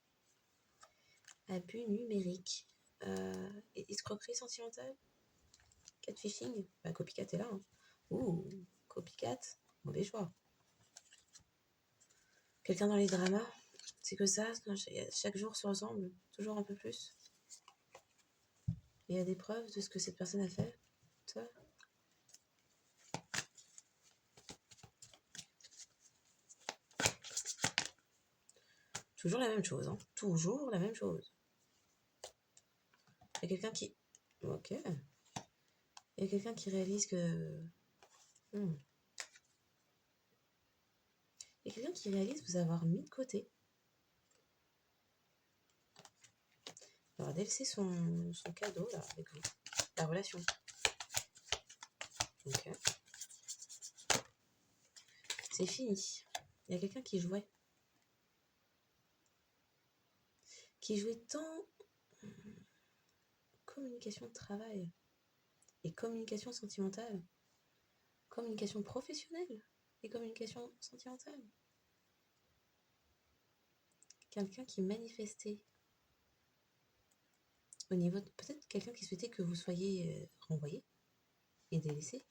Abus numérique. Et escroquerie sentimentale. Catfishing. Bah, copycat est là. Hein. Ouh, copycat. Mauvais choix. Quelqu'un dans les dramas. C'est que ça, chaque jour se ressemble. Toujours un peu plus. Il y a des preuves de ce que cette personne a fait. Toi. Toujours la même chose. Hein. Toujours la même chose. Il y a quelqu'un qui... Ok. Il y a quelqu'un qui réalise que... Il y a quelqu'un qui réalise vous avoir mis de côté. Alors, délaisser son cadeau, là, avec vous. La relation. Ok. C'est fini. Il y a quelqu'un qui jouait. Qui jouait tant... communication de travail. Et communication sentimentale. Communication professionnelle. Et communication sentimentale. Quelqu'un qui manifestait. Au niveau de... Peut-être quelqu'un qui souhaitait que vous soyez renvoyé. Et délaissé.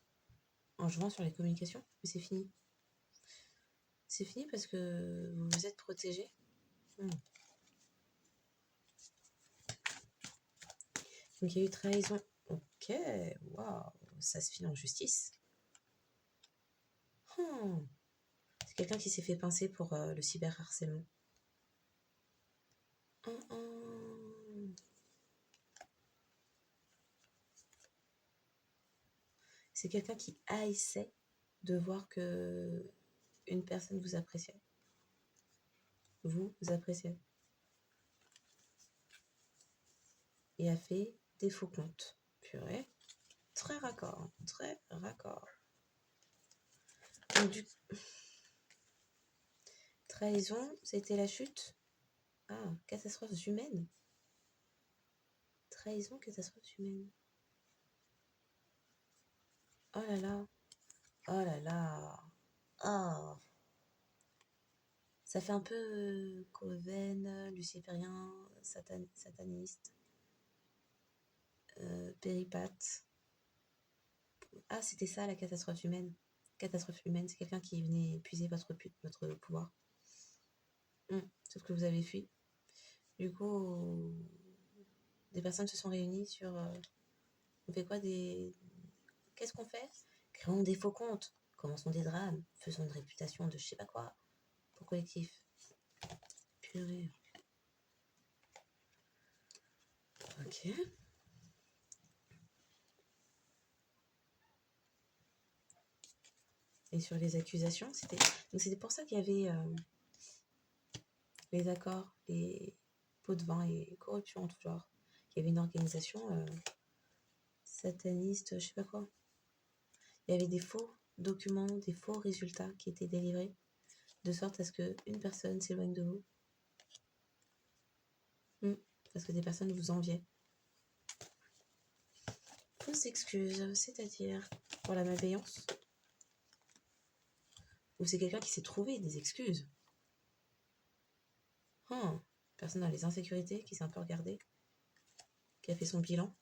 En jouant sur les communications. Mais c'est fini. C'est fini parce que vous vous êtes protégé. Donc il y a eu trahison. Ok, waouh, ça se file en justice. C'est quelqu'un qui s'est fait pincer pour le cyberharcèlement. C'est quelqu'un qui haïssait de voir que une personne vous appréciait. Vous appréciez. Et a fait des faux comptes. Purée. Très raccord. Très raccord. Donc, trahison, c'était la chute. Ah, catastrophes humaines. Trahison, catastrophes humaines. Oh là là. Oh là là. Oh. Ça fait un peu Coven, luciférien, sataniste, péripathe. Ah, c'était ça la catastrophe humaine. Catastrophe humaine, c'est quelqu'un qui venait épuiser votre pouvoir. Sauf que vous avez fui. Du coup, des personnes se sont réunies sur... on fait quoi Qu'est-ce qu'on fait? Créons des faux comptes. Commençons des drames. Faisons une réputation de je sais pas quoi. Pour collectif. Purée. Ok. Et sur les accusations, c'était... Donc c'était pour ça qu'il y avait les accords, les pots de vin et corruption en tout genre. Il y avait une organisation sataniste, je sais pas quoi. Il y avait des faux documents, des faux résultats qui étaient délivrés, de sorte à ce qu'une personne s'éloigne de vous. Parce que des personnes vous enviaient. Fausse excuse, c'est-à-dire pour la malveillance. Ou c'est quelqu'un qui s'est trouvé des excuses. Personne dans les insécurités, qui s'est un peu regardé, qui a fait son bilan,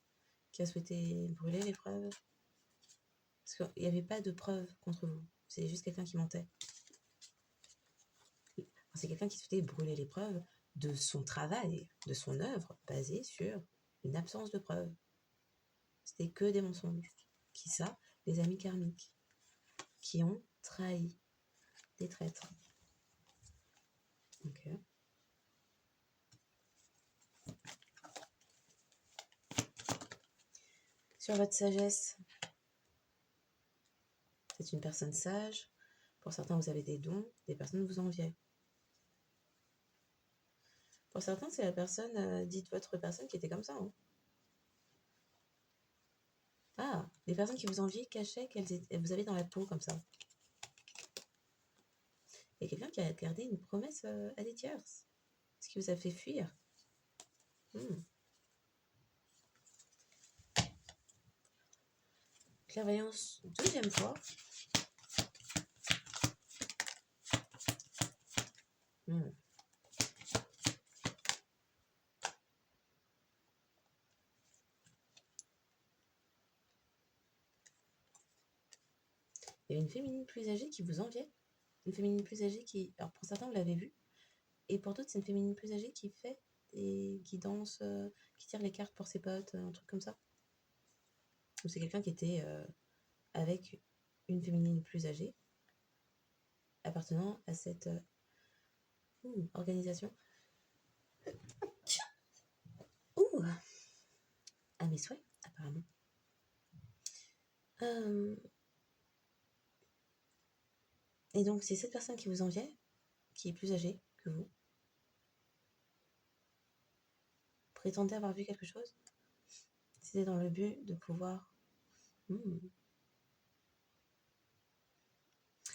qui a souhaité brûler les preuves. Parce qu'il n'y avait pas de preuves contre vous. C'est juste quelqu'un qui mentait. C'est quelqu'un qui souhaitait brûler les preuves de son travail, de son œuvre, basée sur une absence de preuves. C'était que des mensonges. Qui ça? Les amis karmiques. Qui ont trahi. Des traîtres. Ok. Sur votre sagesse, c'est une personne sage. Pour certains, vous avez des dons. Des personnes vous enviaient. Pour certains, c'est la personne, dites votre personne qui était comme ça. Ah, les personnes qui vous enviaient cachaient qu'elles vous avez dans la peau comme ça. Il y a quelqu'un qui a gardé une promesse à des tierces. Ce qui vous a fait fuir. Clairvoyance, deuxième fois. Il y a une féminine plus âgée qui vous enviait. Une féminine plus âgée qui... Alors pour certains, vous l'avez vu. Et pour d'autres, c'est une féminine plus âgée qui fait qui danse, qui tire les cartes pour ses potes, un truc comme ça. Ou c'est quelqu'un qui était avec une féminine plus âgée, appartenant à cette organisation. À mes souhaits, apparemment. Et donc, c'est cette personne qui vous enviait, qui est plus âgée que vous. Prétendait avoir vu quelque chose. C'était dans le but de pouvoir...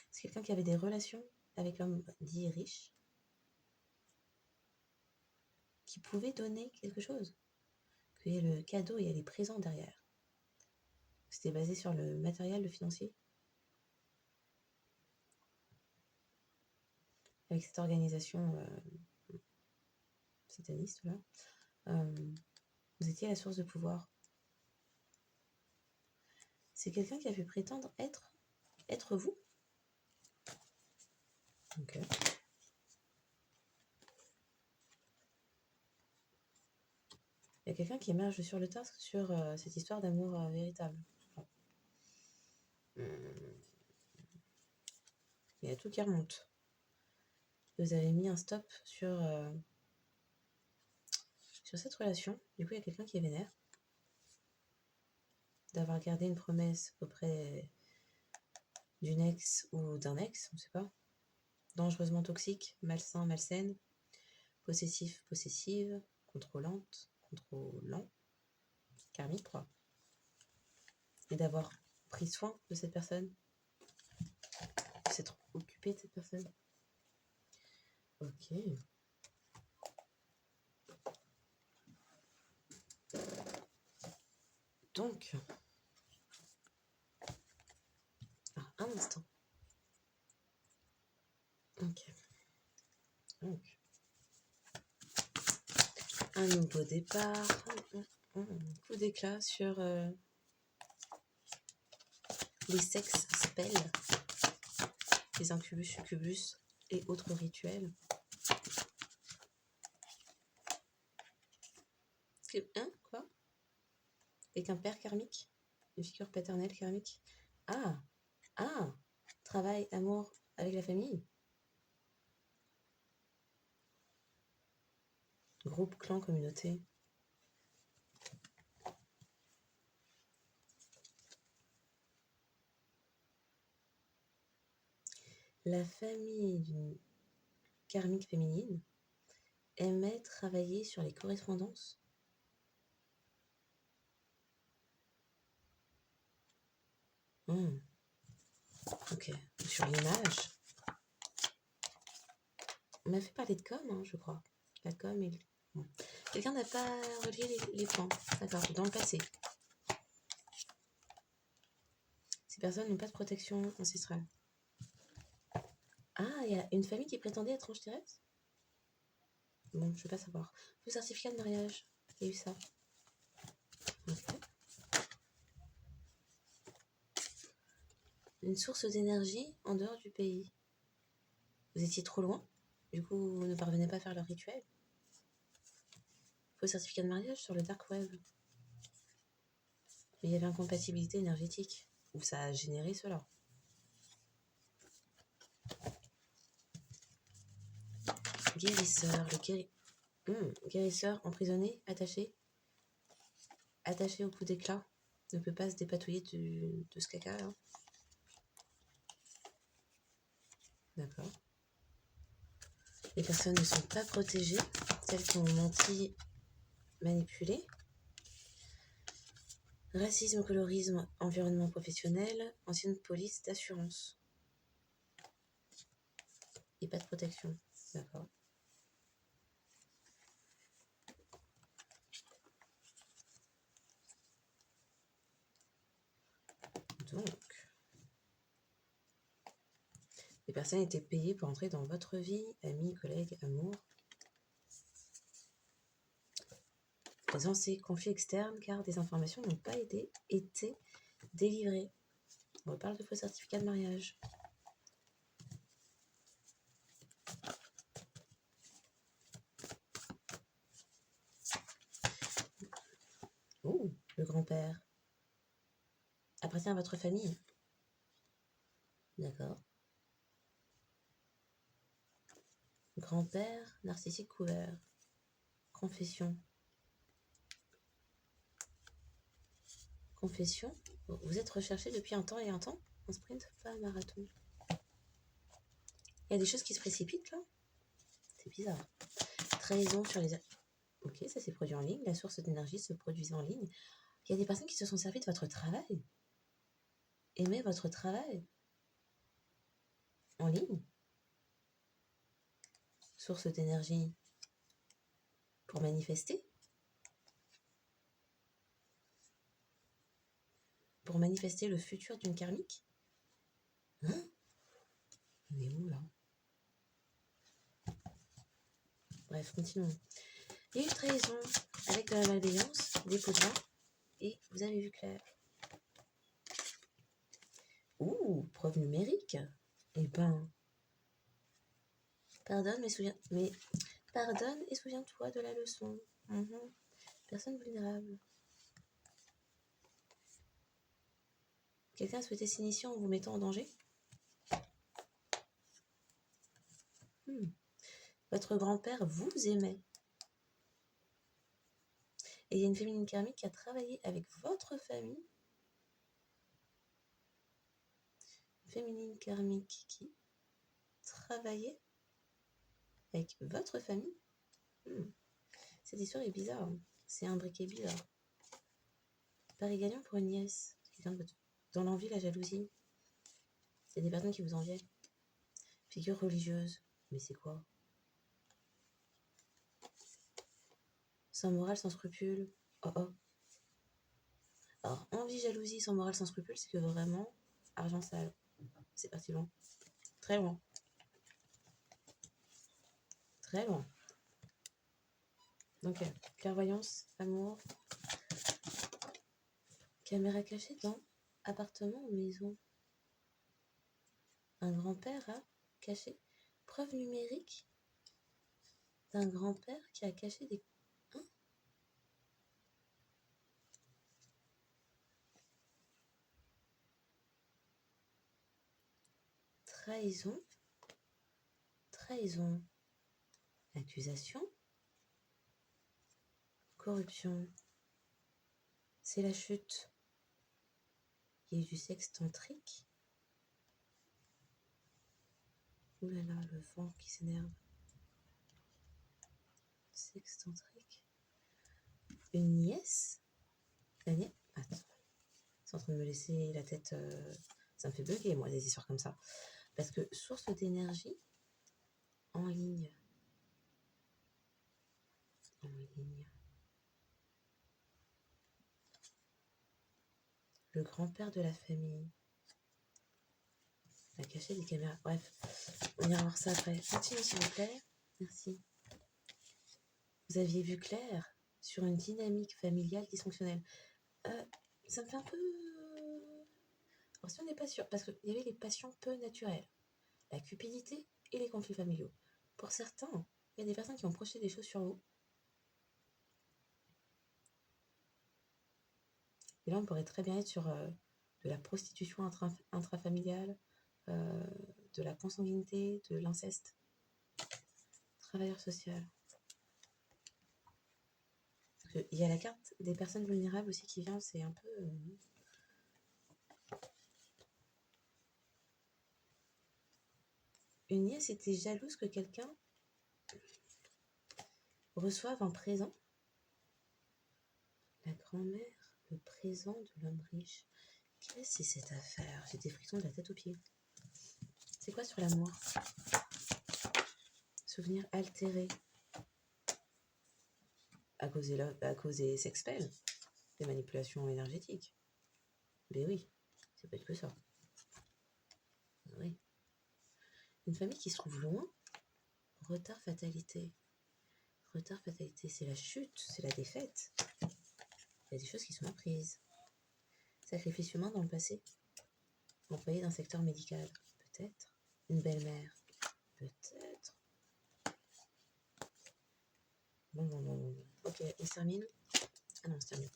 C'est quelqu'un qui avait des relations avec l'homme dit riche, qui pouvait donner quelque chose. Qu'il y ait le cadeau et il y a les présents derrière. C'était basé sur le matériel, le financier. Avec cette organisation sataniste, là, vous étiez la source de pouvoir. C'est quelqu'un qui a pu prétendre être vous. Ok. Il y a quelqu'un qui émerge sur le tard sur cette histoire d'amour véritable. Il y a tout qui remonte. Vous avez mis un stop sur cette relation. Du coup, il y a quelqu'un qui est vénère. d'avoir gardé une promesse auprès d'une ex ou d'un ex, on ne sait pas. Dangereusement toxique, malsain, malsaine, possessif, possessive, contrôlante, contrôlant, karmique, quoi. Et d'avoir pris soin de cette personne, de s'être occupé de cette personne. Ok. Donc, un instant. Ok. Donc, un nouveau départ. Un coup d'éclat sur les sexes spells, les incubus, succubus et autres rituels. Hein? Quoi? Avec un père karmique? Une figure paternelle karmique? Ah! Ah! Travail, amour avec la famille? Groupe, clan, communauté. La famille d'une karmique féminine aimait travailler sur les correspondances. Ok, sur l'image. On m'a fait parler de com, hein, je crois. La com et... Bon. Quelqu'un n'a pas relié les points. D'accord, dans le passé. Ces personnes n'ont pas de protection ancestrale. Ah, il y a une famille qui prétendait être ange terrestre? Bon, je veux pas savoir. Le certificat de mariage, il y a eu ça. Okay. Une source d'énergie en dehors du pays. Vous étiez trop loin? Du coup, vous ne parvenez pas à faire le rituel? Faux certificat de mariage sur le dark web. Mais il y avait incompatibilité énergétique. Ou ça a généré cela. Guérisseur. Guérisseur emprisonné, attaché au coup d'éclat. Ne peut pas se dépatouiller de ce caca là. D'accord. Les personnes ne sont pas protégées. Celles qui ont menti, manipulé. Racisme, colorisme, environnement professionnel, ancienne police d'assurance. Et pas de protection. D'accord. Donc, les personnes étaient payées pour entrer dans votre vie, amis, collègues, amour. Présenter conflits externes car des informations n'ont pas été délivrées. On reparle de faux certificats de mariage. Oh, le grand-père appartient à votre famille. D'accord. Grand-père narcissique couvert. Confession. Confession. Vous êtes recherché depuis un temps et un temps? En sprint, pas un marathon. Il y a des choses qui se précipitent là? C'est bizarre. Trahison sur les... Ok, ça s'est produit en ligne. La source d'énergie se produisait en ligne. Il y a des personnes qui se sont servies de votre travail. Aimaient votre travail. En ligne. Source d'énergie pour manifester. Pour manifester le futur d'une karmique. Hein? On est où là? Bref, continuons. Il y a eu trahison avec de la malveillance, des pots de vin, et vous avez vu clair. Ouh, preuve numérique. Eh ben, pardonne et souviens-toi de la leçon. Personne vulnérable. Quelqu'un souhaitait s'initier en vous mettant en danger? Votre grand-père vous aimait. Et il y a une féminine karmique qui a travaillé avec votre famille féminine karmique qui travaillait avec votre famille. Cette histoire est bizarre. Hein. C'est un briquet bizarre. Paris gagnant pour une nièce. Dans l'envie, la jalousie. C'est des personnes qui vous enviaient. Figure religieuse. Mais c'est quoi? Sans morale, sans scrupule. Oh oh. Alors, envie, jalousie, sans morale, sans scrupule, c'est que vraiment, argent sale. C'est parti loin. Très loin. Très loin. Donc, clairvoyance, amour. Caméra cachée dans appartement ou maison. Un grand-père a caché. Preuve numérique d'un grand-père qui a caché des... Hein? Trahison. Trahison. Accusation. Corruption. C'est la chute. Il y a eu du sexe tantrique. Ouh là là, le vent qui s'énerve. Sexe tantrique. Une nièce. La nièce. Attends. C'est en train de me laisser la tête. Ça me fait bugger, moi, des histoires comme ça. Parce que source d'énergie en ligne. En ligne. Le grand-père de la famille. A caché des caméras. Bref, on ira voir ça après. Continuez, s'il vous plaît. Merci. Vous aviez vu clair sur une dynamique familiale dysfonctionnelle. Ça me fait un peu... Alors, si on n'est pas sûr, parce qu'il y avait les passions peu naturelles, la cupidité et les conflits familiaux. Pour certains, il y a des personnes qui ont projeté des choses sur vous. Et là, on pourrait très bien être sur de la prostitution intrafamiliale, de la consanguinité, de l'inceste. Travailleur social. Il y a la carte des personnes vulnérables aussi qui vient, c'est un peu... Une nièce était jalouse que quelqu'un reçoive un présent. La grand-mère, le présent de l'homme riche. Qu'est-ce que c'est cette affaire? J'ai des frissons de la tête aux pieds. C'est quoi sur l'amour? Souvenir altéré. À cause des sexpels, des manipulations énergétiques. Mais oui, c'est pas que ça. Oui. Une famille qui se trouve loin. Retard, fatalité. Retard, fatalité, c'est la chute, c'est la défaite. Il y a des choses qui sont apprises. Sacrifice humain dans le passé. Employé d'un secteur médical. Peut-être. Une belle-mère. Peut-être. Bon. Ok, on se termine. Ah non, on se termine.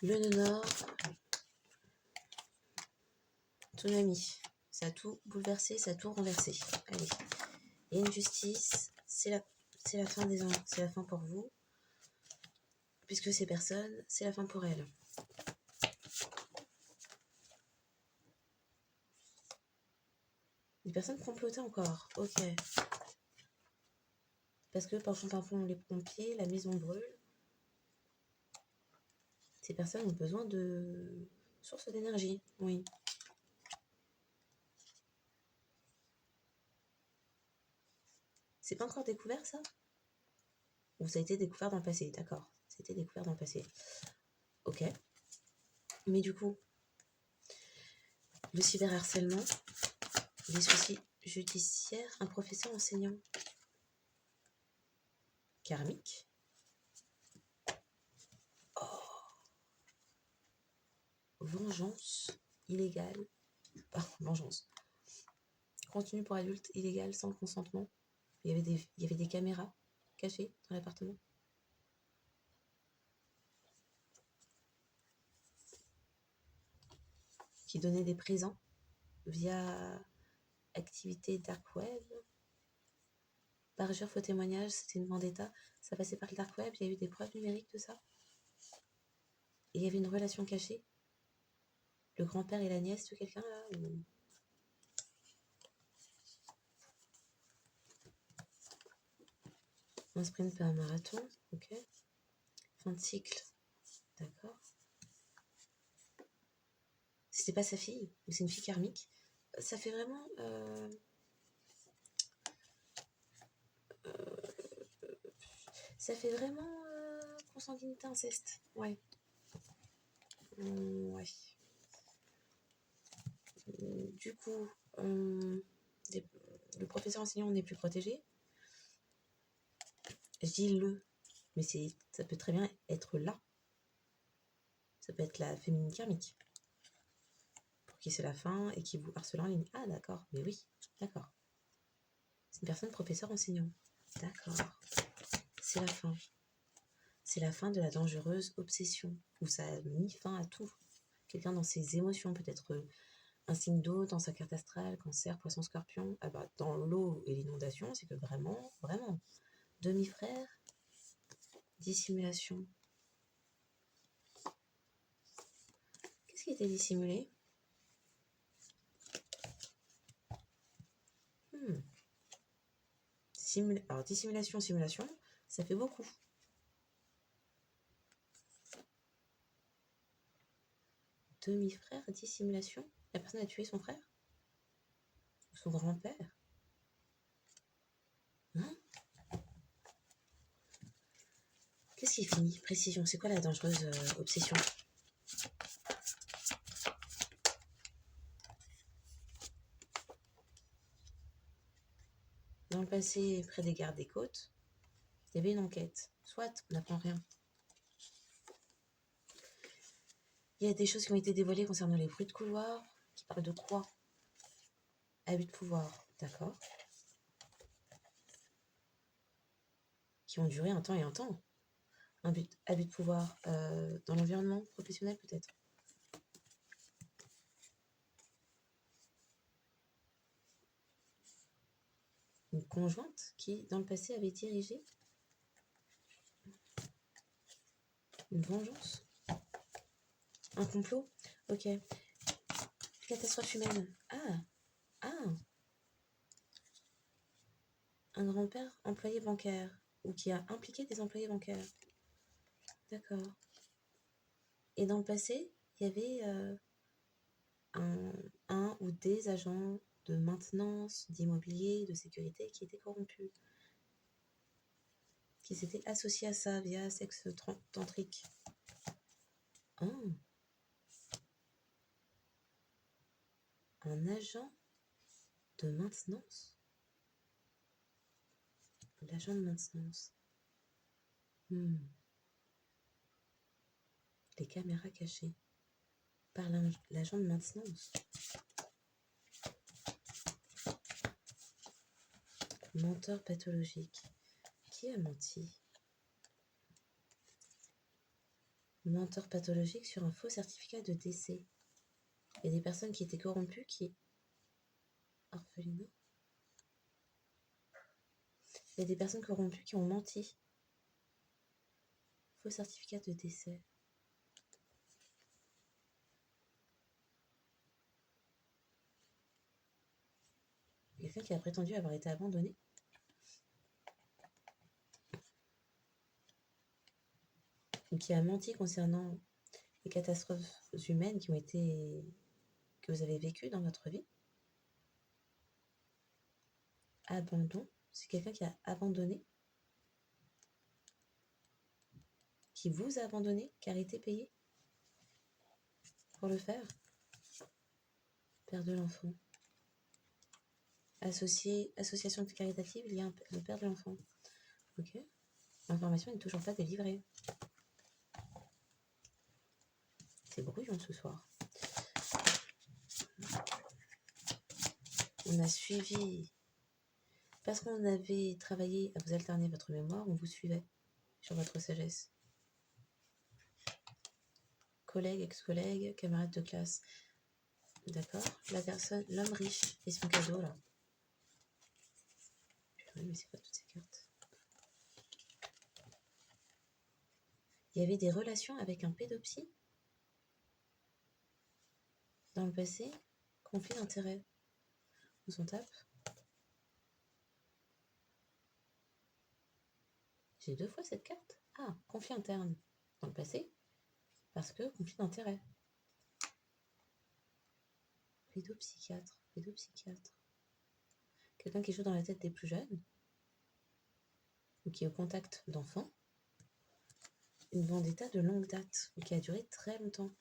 Le nœud nord. Tsunami. Ça a tout bouleversé, ça a tout renversé. Allez. Il y a une justice. C'est la fin des ans. C'est la fin pour vous. Puisque ces personnes, c'est la fin pour elles. Les personnes complotaient encore. Ok. Parce que parfois les pompiers, la maison brûle. Ces personnes ont besoin de sources d'énergie. Oui. C'est pas encore découvert ça? Ou ça a été découvert dans le passé? D'accord. C'était découvert dans le passé. Ok. Mais du coup, le cyberharcèlement, des soucis judiciaires, un professeur enseignant karmique. Vengeance illégale. Vengeance. Contenu pour adultes illégal sans le consentement. Il y avait des caméras cachées dans l'appartement. Qui donnaient des présents via activité dark web. Parjure, faux témoignage, c'était une vendetta. Ça passait par le dark web, il y a eu des preuves numériques de ça. Et il y avait une relation cachée. Le grand-père et la nièce de quelqu'un là ou... Un sprint pas un marathon, ok. Fin de cycle, d'accord. C'était pas sa fille, ou c'est une fille karmique. Ça fait vraiment... ça fait vraiment consanguinité inceste, ouais. Ouais. Du coup, le professeur enseignant n'est plus protégé. Je dis le, mais ça peut très bien être là. Ça peut être la féminine karmique. Pour qui c'est la fin et qui vous harcèle en ligne. Ah d'accord, mais oui, d'accord. C'est une personne professeur enseignant. D'accord. C'est la fin. C'est la fin de la dangereuse obsession, où ça a mis fin à tout. Quelqu'un dans ses émotions, peut-être un signe d'eau dans sa carte astrale, cancer, poisson, scorpion. Ah bah, dans l'eau et l'inondation, c'est que vraiment, vraiment, demi-frère, dissimulation. Qu'est-ce qui était dissimulé? Alors, dissimulation, simulation, ça fait beaucoup. Demi-frère, dissimulation. La personne a tué son frère? Ou son grand-père? Hein? Qu'est-ce qui finit? Précision, c'est quoi la dangereuse obsession? Dans le passé, près des gardes des côtes, il y avait une enquête. Soit, on n'apprend rien. Il y a des choses qui ont été dévoilées concernant les bruits de couloir, qui parlent de quoi? Abus de pouvoir, d'accord. Qui ont duré un temps et un temps. Abus de pouvoir dans l'environnement professionnel peut-être. Une conjointe qui, dans le passé, avait dirigé une vengeance. Un complot. Ok. Catastrophe humaine. Ah. Un grand-père employé bancaire. Ou qui a impliqué des employés bancaires. D'accord. Et dans le passé, il y avait un ou des agents de maintenance, d'immobilier, de sécurité qui étaient corrompus. Qui s'étaient associés à ça via sexe tantrique. Un agent de maintenance. L'agent de maintenance. Les caméras cachées. Par l'agent de maintenance. Menteur pathologique. Qui a menti? Menteur pathologique sur un faux certificat de décès. Il y a des personnes qui étaient corrompues qui... Orphelinat. Il y a des personnes corrompues qui ont menti. Faux certificat de décès. Quelqu'un qui a prétendu avoir été abandonné. Ou qui a menti concernant les catastrophes humaines que vous avez vécues dans votre vie. Abandon, c'est quelqu'un qui a abandonné, qui vous a abandonné, qui a été payé pour le faire. Père de l'enfant. Association caritative, il y a le père de l'enfant. Ok. L'information n'est toujours pas délivrée. C'est brouillon ce soir. On a suivi, parce qu'on avait travaillé à vous alterner votre mémoire, on vous suivait sur votre sagesse. Collègue, ex-collègue, camarade de classe. D'accord. La personne, l'homme riche et son cadeau là. Oui, mais c'est pas toutes ces cartes. Il y avait des relations avec un pédopsie. Dans le passé, conflit d'intérêt. On tape. J'ai 2 fois cette carte. Ah, conflit interne. Dans le passé, parce que conflit d'intérêt. Pédopsychiatre. Quelqu'un qui joue dans la tête des plus jeunes, ou qui est au contact d'enfants. Une vendetta de longue date, ou qui a duré très longtemps.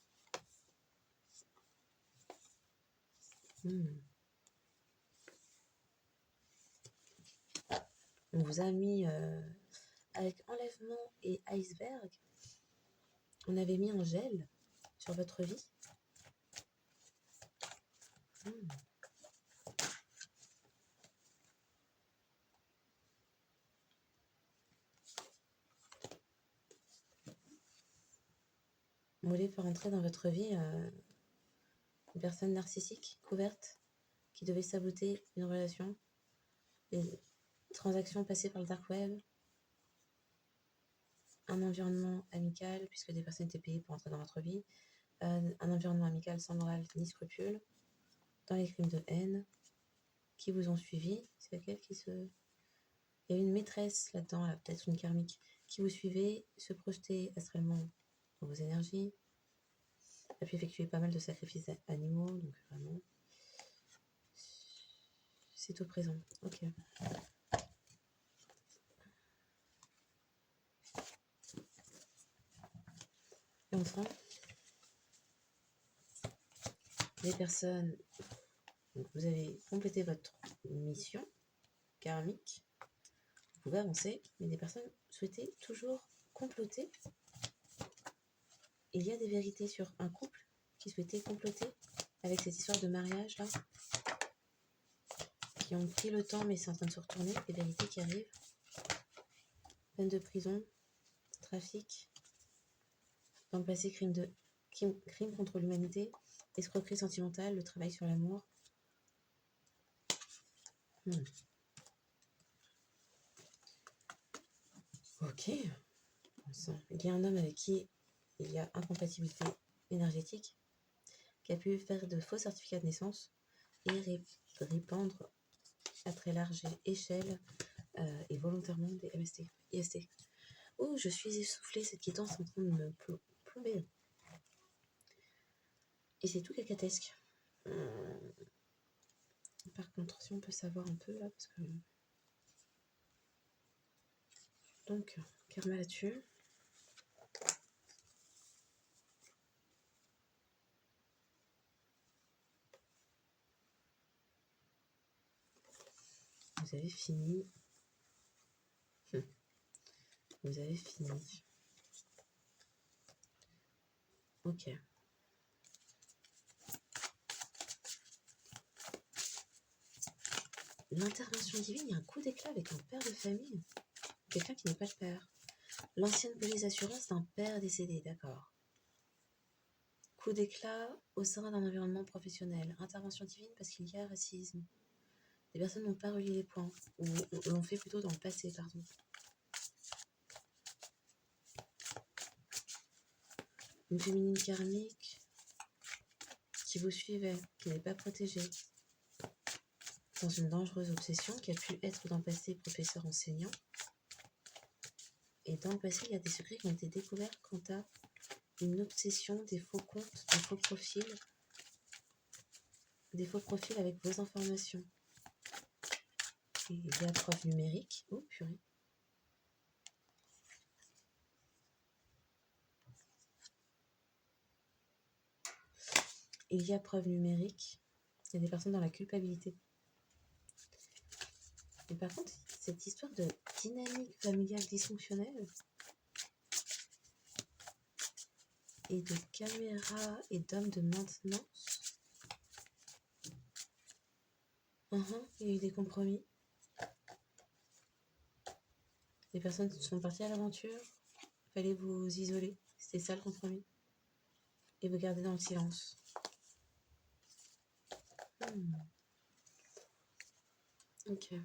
On vous a mis avec enlèvement et iceberg. On avait mis un gel sur votre vie. Vous voulez faire entrer dans votre vie une personne narcissique, couverte, qui devait saboter une relation, les transactions passées par le dark web, un environnement amical, puisque des personnes étaient payées pour entrer dans votre vie, un environnement amical sans morale ni scrupule, dans les crimes de haine, qui vous ont suivi. C'est laquelle qui se... Il y a une maîtresse là-dedans, là, peut-être une karmique, qui vous suivait, se projetait astralement dans vos énergies, a pu effectuer pas mal de sacrifices animaux, donc vraiment, c'est au présent. Ok. Et enfin, les personnes, donc vous avez complété votre mission karmique, vous pouvez avancer, mais des personnes souhaitaient toujours comploter. Il y a des vérités sur un couple qui souhaitait comploter avec cette histoire de mariage là, qui ont pris le temps mais c'est en train de se retourner, des vérités qui arrivent. Peine de prison, trafic, dans le passé crime contre l'humanité, escroquerie sentimentale, le travail sur l'amour. Ok. Il y a un homme avec qui il y a incompatibilité énergétique, qui a pu faire de faux certificats de naissance et répandre à très large échelle et volontairement des IST. Oh, je suis essoufflée, cette quittance est en train de me plomber. Et c'est tout cacatesque. Par contre, si on peut savoir un peu là, parce que... Donc, karma là-dessus. Vous avez fini. Vous avez fini. Ok. L'intervention divine, il y a un coup d'éclat avec un père de famille. Quelqu'un qui n'est pas le père. L'ancienne police d'assurance d'un père décédé, d'accord. Coup d'éclat au sein d'un environnement professionnel. Intervention divine parce qu'il y a racisme. Les personnes n'ont pas relié les points, ou l'ont fait plutôt dans le passé, pardon. Une féminine karmique qui vous suivait, qui n'est pas protégée, dans une dangereuse obsession, qui a pu être dans le passé professeur enseignant. Et dans le passé, il y a des secrets qui ont été découverts quant à une obsession, des faux comptes, des faux profils avec vos informations. Et il y a preuve numérique. Oh purée. Il y a preuve numérique. Il y a des personnes dans la culpabilité. Et par contre, cette histoire de dynamique familiale dysfonctionnelle et de caméras et d'hommes de maintenance, il y a eu des compromis. Les personnes sont parties à l'aventure, il fallait vous isoler, c'était ça le compromis. Et vous garder dans le silence. Ok.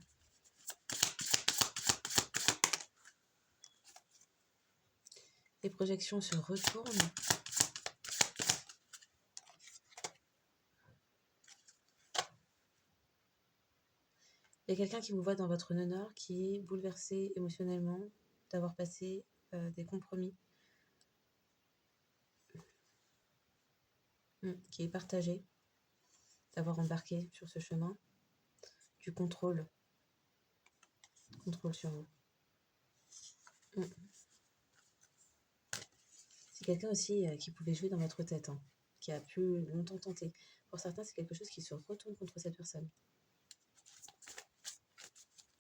Les projections se retournent. Il y a quelqu'un qui vous voit dans votre nœud qui est bouleversé émotionnellement d'avoir passé des compromis, qui est partagé, d'avoir embarqué sur ce chemin du contrôle sur vous. C'est quelqu'un aussi qui pouvait jouer dans votre tête, qui a pu longtemps tenter. Pour certains, c'est quelque chose qui se retourne contre cette personne,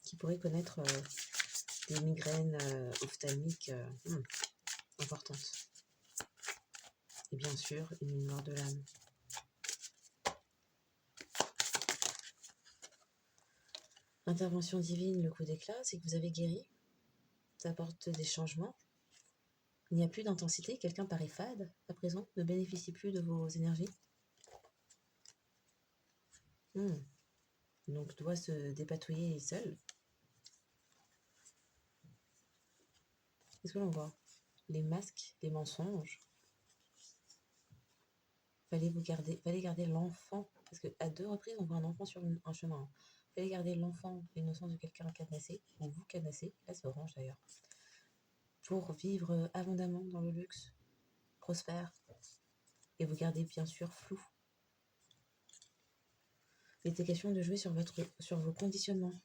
qui pourrait connaître des migraines ophtalmiques importantes. Et bien sûr, une mort de l'âme. Intervention divine, le coup d'éclat, c'est que vous avez guéri. Ça apporte des changements. Il n'y a plus d'intensité. Quelqu'un paraît fade à présent, ne bénéficie plus de vos énergies. Donc doit se dépatouiller seul. Qu'est-ce que l'on voit? Les masques, les mensonges. Fallait garder l'enfant, parce qu'à 2 reprises, on voit un enfant sur un chemin. Fallait garder l'enfant, l'innocence de quelqu'un cadenassé, ou vous cadenassé, là c'est orange d'ailleurs, pour vivre abondamment dans le luxe, prospère, et vous gardez bien sûr flou. Il était question de jouer sur vos conditionnements.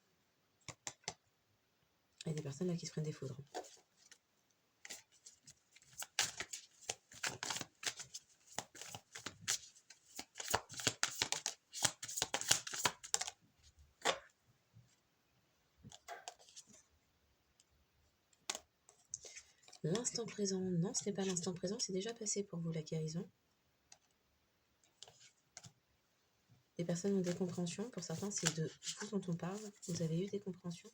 Il y a des personnes là qui se prennent des foudres. L'instant présent, non, ce n'est pas l'instant présent, c'est déjà passé pour vous la guérison. Des personnes ont des compréhensions, pour certains c'est de vous dont on parle, vous avez eu des compréhensions.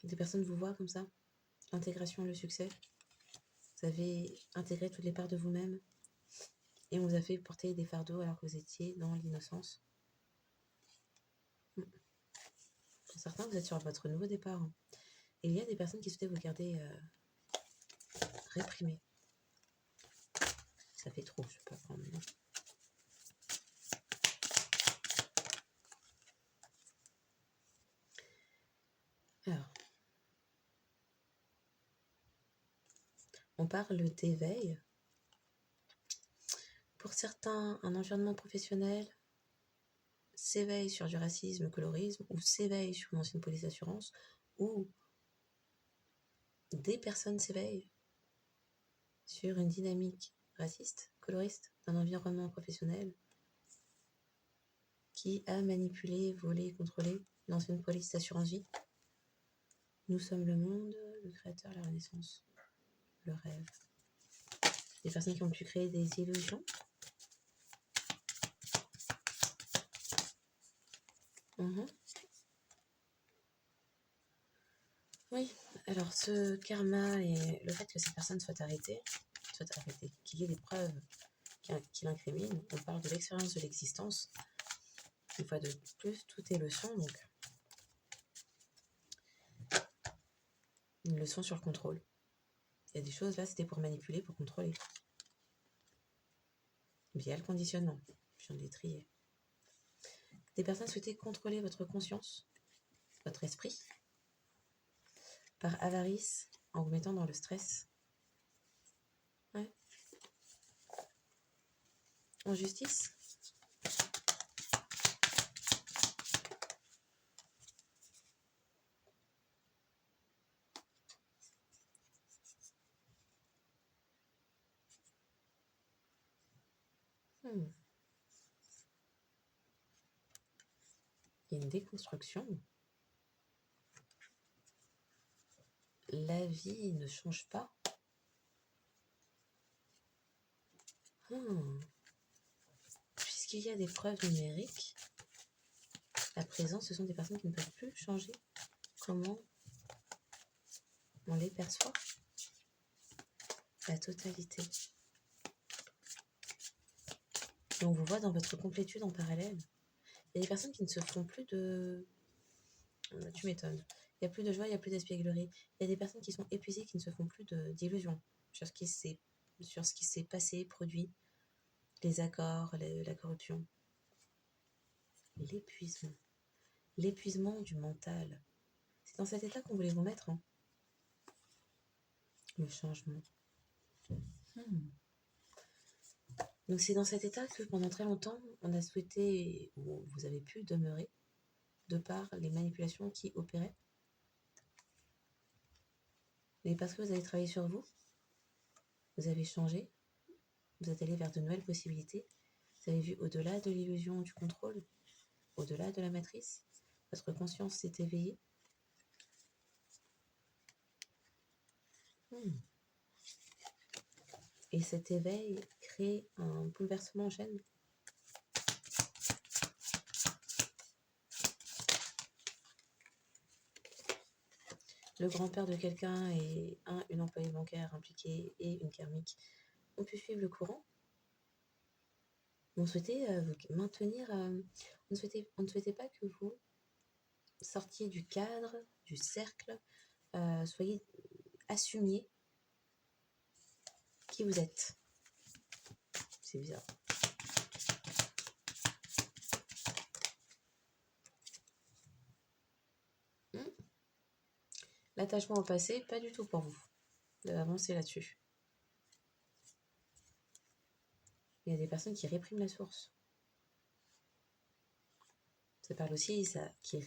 Des personnes vous voient comme ça, l'intégration, le succès. Vous avez intégré toutes les parts de vous-même et on vous a fait porter des fardeaux alors que vous étiez dans l'innocence. Pour certains, vous êtes sur votre nouveau départ. Et il y a des personnes qui souhaitaient vous garder réprimés. Ça fait trop, je ne peux pas prendre. Alors, on parle d'éveil. Pour certains, un environnement professionnel s'éveille sur du racisme, colorisme, ou s'éveille sur une ancienne police d'assurance, ou des personnes s'éveillent sur une dynamique raciste, coloriste, d'un environnement professionnel qui a manipulé, volé, contrôlé l'ancienne police d'assurance vie. Nous sommes le monde, le créateur, la renaissance, le rêve. Des personnes qui ont pu créer des illusions. Oui, alors ce karma et le fait que ces personnes soient arrêtées, qu'il y ait des preuves qui l'incriminent, on parle de l'expérience de l'existence. Une fois de plus, tout est leçon, donc une leçon sur le contrôle. Il y a des choses là, c'était pour manipuler, pour contrôler. Via le conditionnement, je viens de les trier. Des personnes souhaitaient contrôler votre conscience, votre esprit, par avarice, en vous mettant dans le stress. Ouais. En justice. Il y a une déconstruction. La vie ne change pas. Puisqu'il y a des preuves numériques, à présent, ce sont des personnes qui ne peuvent plus changer comment on les perçoit. La totalité. Et on vous voit dans votre complétude en parallèle. Il y a des personnes qui ne se font plus de... Tu m'étonnes. Il n'y a plus de joie, il n'y a plus d'espièglerie. Il y a des personnes qui sont épuisées, qui ne se font plus d'illusions sur ce qui s'est passé, produit, les accords, la corruption. L'épuisement. l'épuisement du mental. C'est dans cet état qu'on voulait vous mettre, hein. Le changement. Donc c'est dans cet état que pendant très longtemps, on a souhaité, ou vous avez pu demeurer, de par les manipulations qui opéraient. Mais parce que vous avez travaillé sur vous, vous avez changé, vous êtes allé vers de nouvelles possibilités, vous avez vu au-delà de l'illusion du contrôle, au-delà de la matrice, votre conscience s'est éveillée. Et cet éveil crée un bouleversement en chaîne. Le grand-père de quelqu'un et une employée bancaire impliquée et une karmique ont pu suivre le courant. On souhaitait vous maintenir, on ne souhaitait pas que vous sortiez du cadre, du cercle, soyez assumiez qui vous êtes. C'est bizarre. L'attachement au passé, pas du tout pour vous. Vous devez avancer là-dessus. Il y a des personnes qui répriment la source. Ça parle aussi ça, qui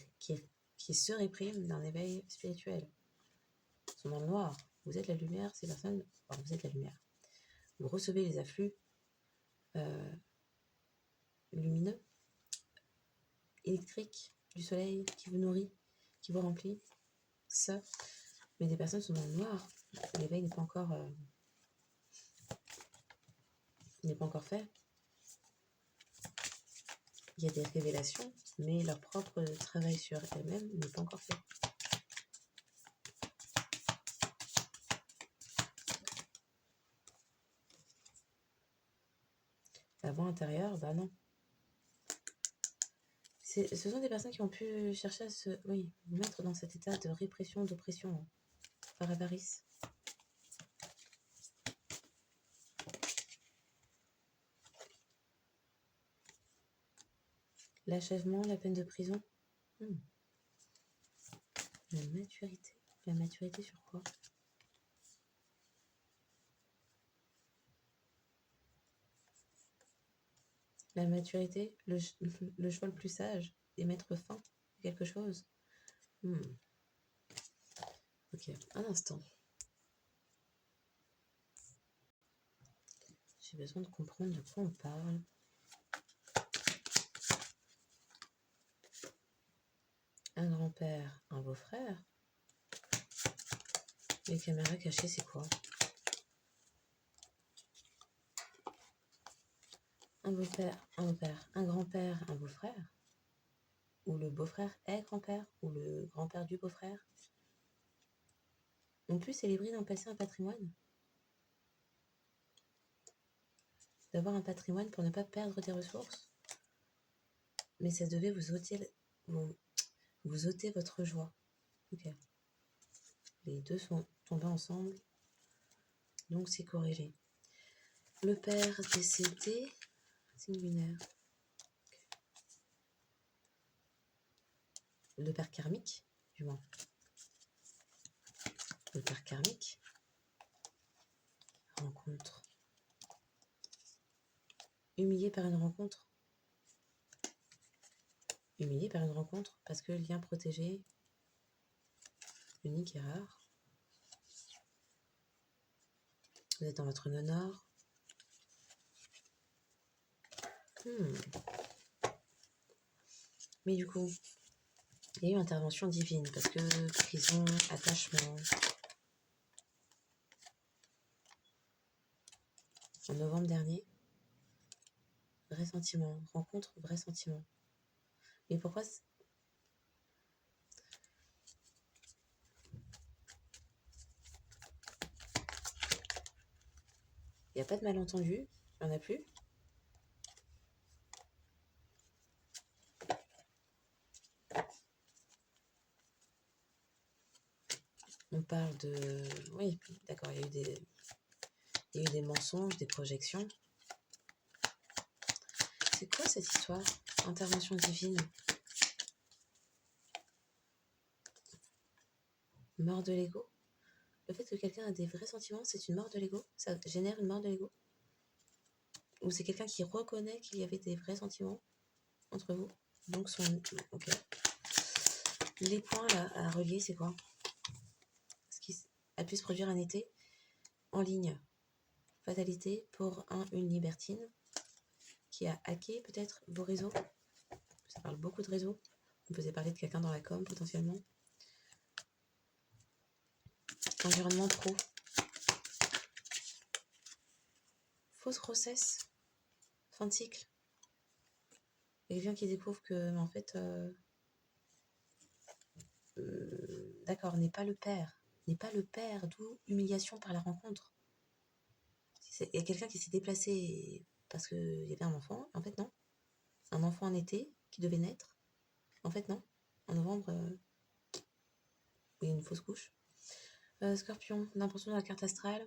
se répriment d'un éveil spirituel. Ils sont dans le noir. Vous êtes la lumière, ces personnes... Enfin, vous êtes la lumière. Vous recevez les afflux lumineux, électriques du soleil qui vous nourrit, qui vous remplit. Ça. Mais des personnes sont dans le noir. L'éveil n'est pas encore fait. Il y a des révélations, mais leur propre travail sur elles-mêmes n'est pas encore fait. La voix intérieure, bah non. Ce sont des personnes qui ont pu chercher à vous mettre dans cet état de répression, d'oppression, hein, par avarice. L'achèvement, la peine de prison. La maturité. La maturité sur quoi? La maturité, le choix le plus sage, et mettre fin à quelque chose. Ok, un instant. J'ai besoin de comprendre de quoi on parle. Un grand-père, un beau-frère. Les caméras cachées, c'est quoi? Un beau-père, un grand-père, un beau-frère? Ou le beau-frère est grand-père? Ou le grand-père du beau-frère? On peut célébrer d'un passé un patrimoine? D'avoir un patrimoine pour ne pas perdre des ressources? Mais ça devait vous ôter votre joie. Ok. Les deux sont tombés ensemble, donc c'est corrigé. Le père décédé, signe lunaire. Okay. Le père karmique, du moins. Le père karmique. Rencontre. Humilié par une rencontre. Humilié par une rencontre parce que le lien protégé, unique et rare. Vous êtes dans votre nœud nord. Mais du coup, il y a eu intervention divine parce que prison, attachement. En novembre dernier, vrai sentiment, rencontre, vrai sentiment. Mais pourquoi il n'y a pas de malentendu, il n'y en a plus. On parle de... Oui, d'accord, il y a eu des mensonges, des projections. C'est quoi cette histoire? Intervention divine. Mort de l'ego. Le fait que quelqu'un a des vrais sentiments, c'est une mort de l'ego? Ça génère une mort de l'ego? Ou c'est quelqu'un qui reconnaît qu'il y avait des vrais sentiments entre vous? Donc son... Ok. Les points là, à relier, c'est quoi? Ce qui a pu se produire un été en ligne. Fatalité pour une libertine qui a hacké peut-être vos réseaux. Ça parle beaucoup de réseaux. On faisait parler de quelqu'un dans la com potentiellement. Environnement pro. Fausse grossesse. Fin de cycle. Et quelqu'un qui découvre que, en fait, d'accord, n'est pas le père. N'est pas le père, d'où humiliation par la rencontre. Il y a quelqu'un qui s'est déplacé parce qu'il y avait un enfant. En fait, non. Un enfant en été qui devait naître. En fait, non. En novembre, il y a une fausse couche. Scorpion, l'impression de la carte astrale.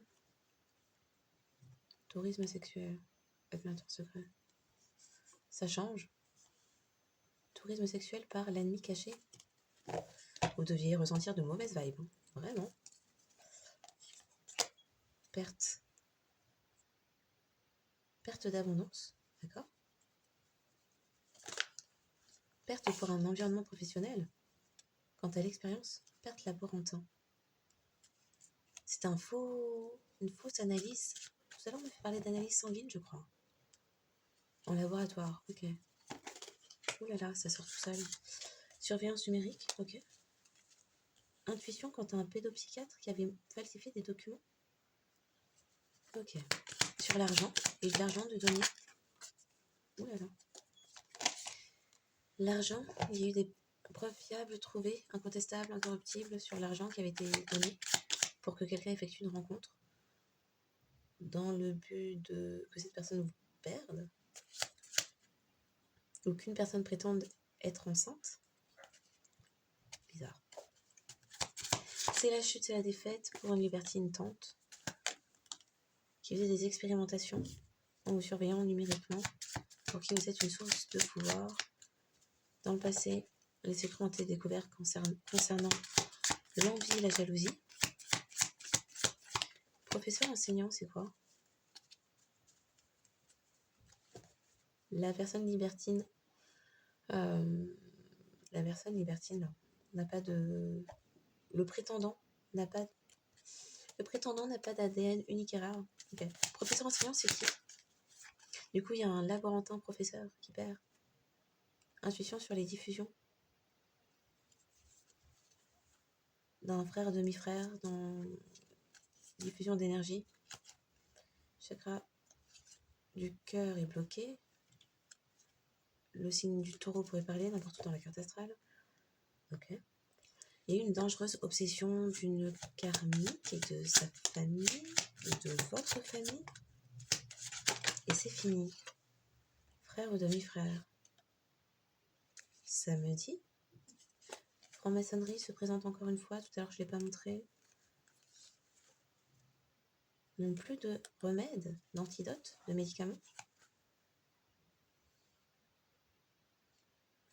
Tourisme sexuel. Admirateur secret. Ça change. Tourisme sexuel par l'ennemi caché. Vous deviez ressentir de mauvaises vibes. Hein. Vraiment. Perte. Perte d'abondance. D'accord. Perte pour un environnement professionnel. Quant à l'expérience, perte laborantin. C'est une fausse analyse. Tout à l'heure, on m'a fait parler d'analyse sanguine, je crois. En laboratoire, ok. Ouh là là, ça sort tout seul. Surveillance numérique, ok. Intuition quant à un pédopsychiatre qui avait falsifié des documents. Ok. Sur l'argent, et de l'argent de donner. Ouh là là. L'argent, il y a eu des preuves fiables trouvées, incontestables, incorruptibles sur l'argent qui avait été donné pour que quelqu'un effectue une rencontre dans le but de que cette personne vous perde ou qu'une personne prétende être enceinte. Bizarre. C'est la chute, c'est la défaite pour une libertine tante qui faisait des expérimentations en vous surveillant numériquement pour qui vous êtes une source de pouvoir. Dans le passé, les secrets ont été découverts concernant l'envie et la jalousie. Professeur enseignant, c'est quoi? La personne libertine n'a pas de... Le prétendant n'a pas d'ADN unique et rare. Okay. Professeur enseignant, c'est qui? Du coup, il y a un laborantin professeur qui perd. Intuition sur les diffusions d'un frère, demi-frère, dans diffusion d'énergie. Chakra du cœur est bloqué. Le signe du taureau pourrait parler n'importe où dans la carte astrale. Ok. Il y a eu une dangereuse obsession d'une karmique et de sa famille, de votre famille. Et c'est fini. Frère ou demi-frère. Samedi. Franc-maçonnerie se présente encore une fois. Tout à l'heure, je ne l'ai pas montré. Non plus de remèdes, d'antidotes, de médicaments.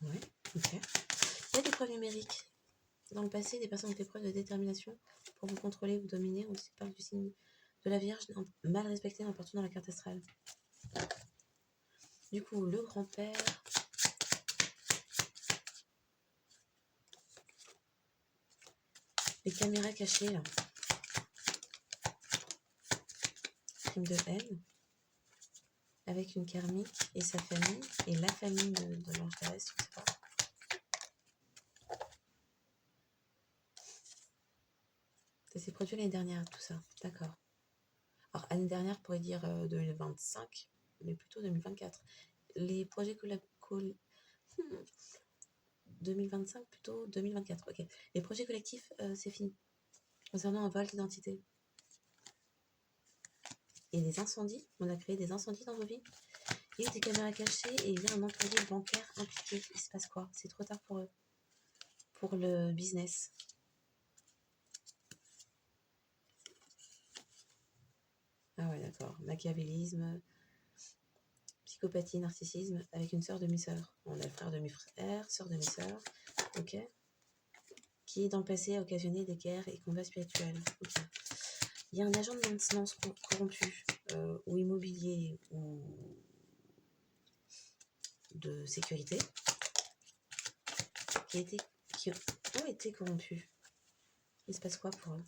Ouais, ok. Il y a des preuves numériques. Dans le passé, des personnes ont fait preuve de détermination pour vous contrôler, vous dominer. On parle du signe de la Vierge mal respecté n'importe où dans la carte astrale. Du coup, le grand-père. Les caméras cachées, là. Crime de haine. Avec une karmique et sa famille. Et la famille de l'ange terrestre, je ne sais pas. Ça s'est produit l'année dernière, tout ça. D'accord. Alors, l'année dernière, on pourrait dire 2025, mais plutôt 2024. Les projets 2025, plutôt 2024, ok. Les projets collectifs, c'est fini. Concernant un vol d'identité. Et des incendies, on a créé des incendies dans vos vies. Il y a eu des caméras cachées et il y a un employé bancaire impliqué. Il se passe quoi? C'est trop tard pour eux. Pour le business. Ah ouais, d'accord. Machiavélisme, psychopathie, narcissisme, avec une sœur demi-sœur. On a frère demi-frère, sœur demi-sœur, ok. qui dans le passé a occasionné des guerres et combats spirituels. Okay. Il y a un agent de maintenance corrompu, ou immobilier, ou de sécurité, qui ont été corrompus. Il se passe quoi pour eux?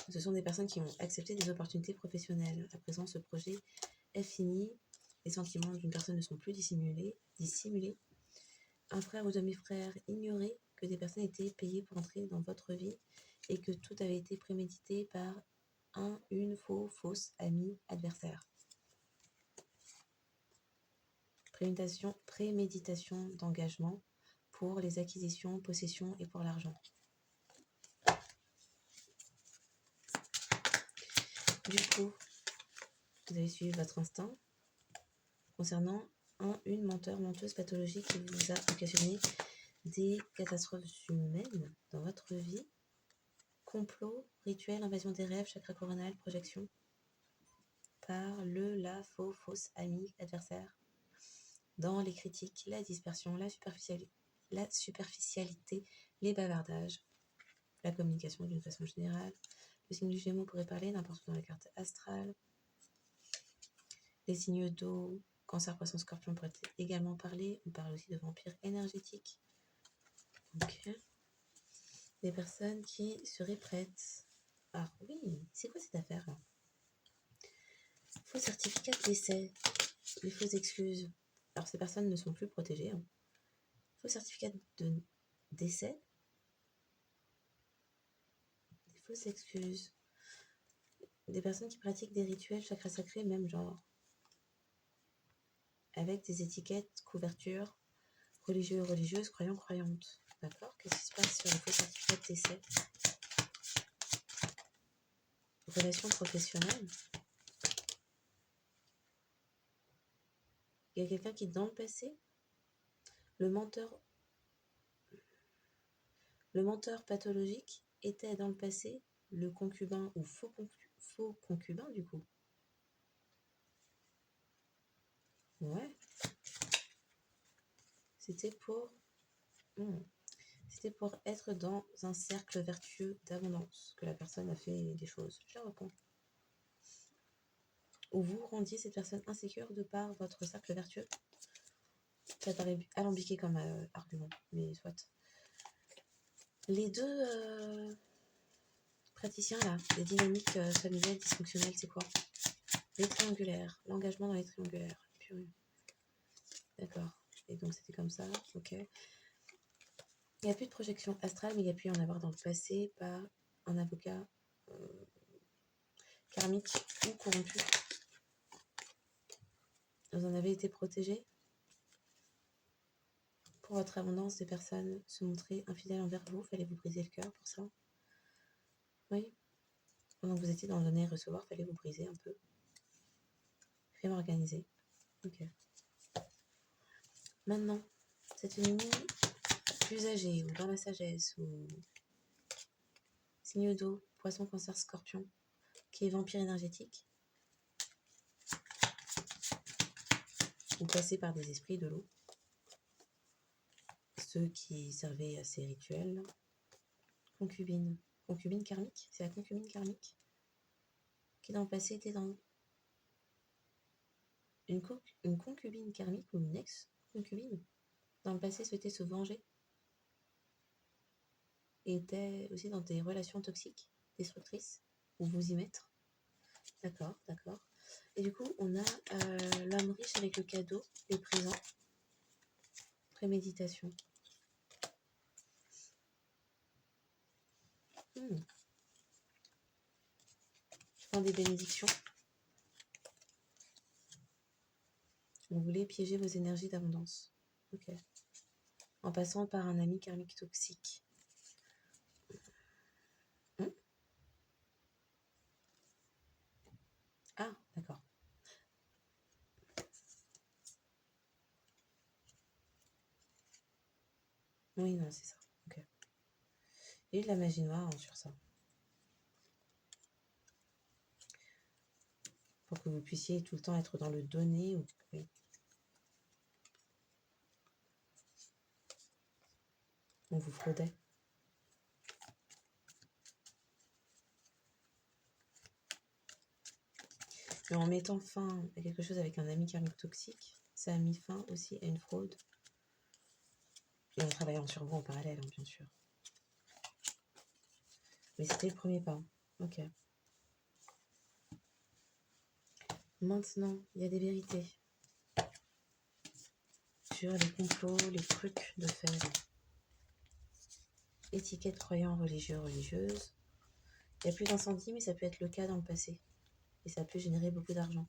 Ce sont des personnes qui ont accepté des opportunités professionnelles. À présent, ce projet est fini. Les sentiments d'une personne ne sont plus dissimulés. Un frère ou demi-frère ignorait que des personnes étaient payées pour entrer dans votre vie et que tout avait été prémédité par une fausse amie adversaire. Préméditation d'engagement pour les acquisitions, possessions et pour l'argent. Du coup, vous avez suivi votre instinct concernant une menteuse pathologique qui vous a occasionné des catastrophes humaines dans votre vie. Complot, rituel, invasion des rêves, chakra coronal, projection par la fausse amie adversaire. Dans les critiques, la dispersion, la superficialité, les bavardages, la communication d'une façon générale. Le signe du Gémeaux pourrait parler n'importe où dans la carte astrale. Les signes d'eau, Cancer, Poisson, Scorpion pourraient également parler. On parle aussi de vampires énergétiques. Ok. Des personnes qui seraient prêtes. Ah oui, c'est quoi cette affaire là? Faux certificat de décès, les fausses excuses. Alors ces personnes ne sont plus protégées. Hein. Faux certificat de décès, des fausses excuses. Des personnes qui pratiquent des rituels chakras sacrés, même genre, avec des étiquettes, couvertures, religieux, religieuses, croyants, croyantes. D'accord? Qu'est-ce qui se passe sur les faux certificats de décès? Relations professionnelles. Il y a quelqu'un qui, dans le passé, le menteur pathologique était dans le passé le concubin ou faux concubin du coup. Ouais. C'était pour être dans un cercle vertueux d'abondance que la personne a fait des choses. Je la reprends. Ou vous rendiez cette personne insécure de par votre cercle vertueux. Ça paraît alambiqué comme argument, mais soit. Les deux praticiens là, les dynamiques familiales dysfonctionnelles, c'est quoi? Les triangulaires, l'engagement dans les triangulaires. Purée. D'accord. Et donc c'était comme ça, ok. Il n'y a plus de projection astrale, mais il y a pu y en avoir dans le passé par un avocat karmique ou corrompu. Vous en avez été protégé. Pour votre abondance, des personnes se montraient infidèles envers vous, fallait vous briser le cœur pour ça. Oui. Pendant que vous étiez dans le donner et recevoir, fallait vous briser un peu. Crime organisé. Ok. Maintenant, cette nuit plus âgée ou dans la sagesse ou signe d'eau, poisson, cancer, scorpion, qui est vampire énergétique, ou passé par des esprits de l'eau, ceux qui servaient à ces rituels. Concubine karmique, c'est la concubine karmique qui dans le passé était dans une concubine karmique ou une ex-concubine dans le passé souhaitait se venger et était aussi dans des relations toxiques, destructrices, ou vous y mettre. D'accord. Et du coup, on a l'homme riche avec le cadeau, les présents, préméditation. Je prends des bénédictions. Vous voulez piéger vos énergies d'abondance. Ok. En passant par un ami karmique toxique. Ah, d'accord. Oui, non, c'est ça. Ok. Il y a eu de la magie noire sur ça. Pour que vous puissiez tout le temps être dans le donner. Oui. On vous fraudait. Mais en mettant fin à quelque chose avec un ami karmique toxique, ça a mis fin aussi à une fraude. Et en travaillant sur vous en parallèle, hein, bien sûr. Mais c'était le premier pas. Ok. Maintenant, il y a des vérités sur les complots, les trucs de faire. Étiquette croyant religieux, religieuse. Il n'y a plus d'incendie, mais ça peut être le cas dans le passé. Et ça peut générer beaucoup d'argent.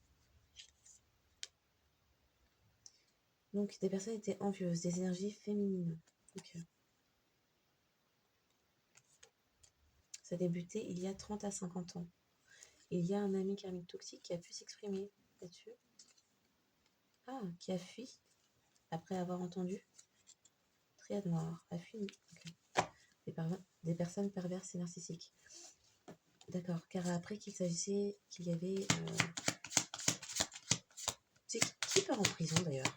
Donc, des personnes étaient envieuses, des énergies féminines. Ok. Ça a débuté il y a 30 à 50 ans. Il y a un ami karmique toxique qui a pu s'exprimer là-dessus. Ah, qui a fui après avoir entendu. Triade noire, a fui. Okay. Des personnes perverses et narcissiques. D'accord, car après qu'il s'agissait qu'il y avait... C'est qui part en prison d'ailleurs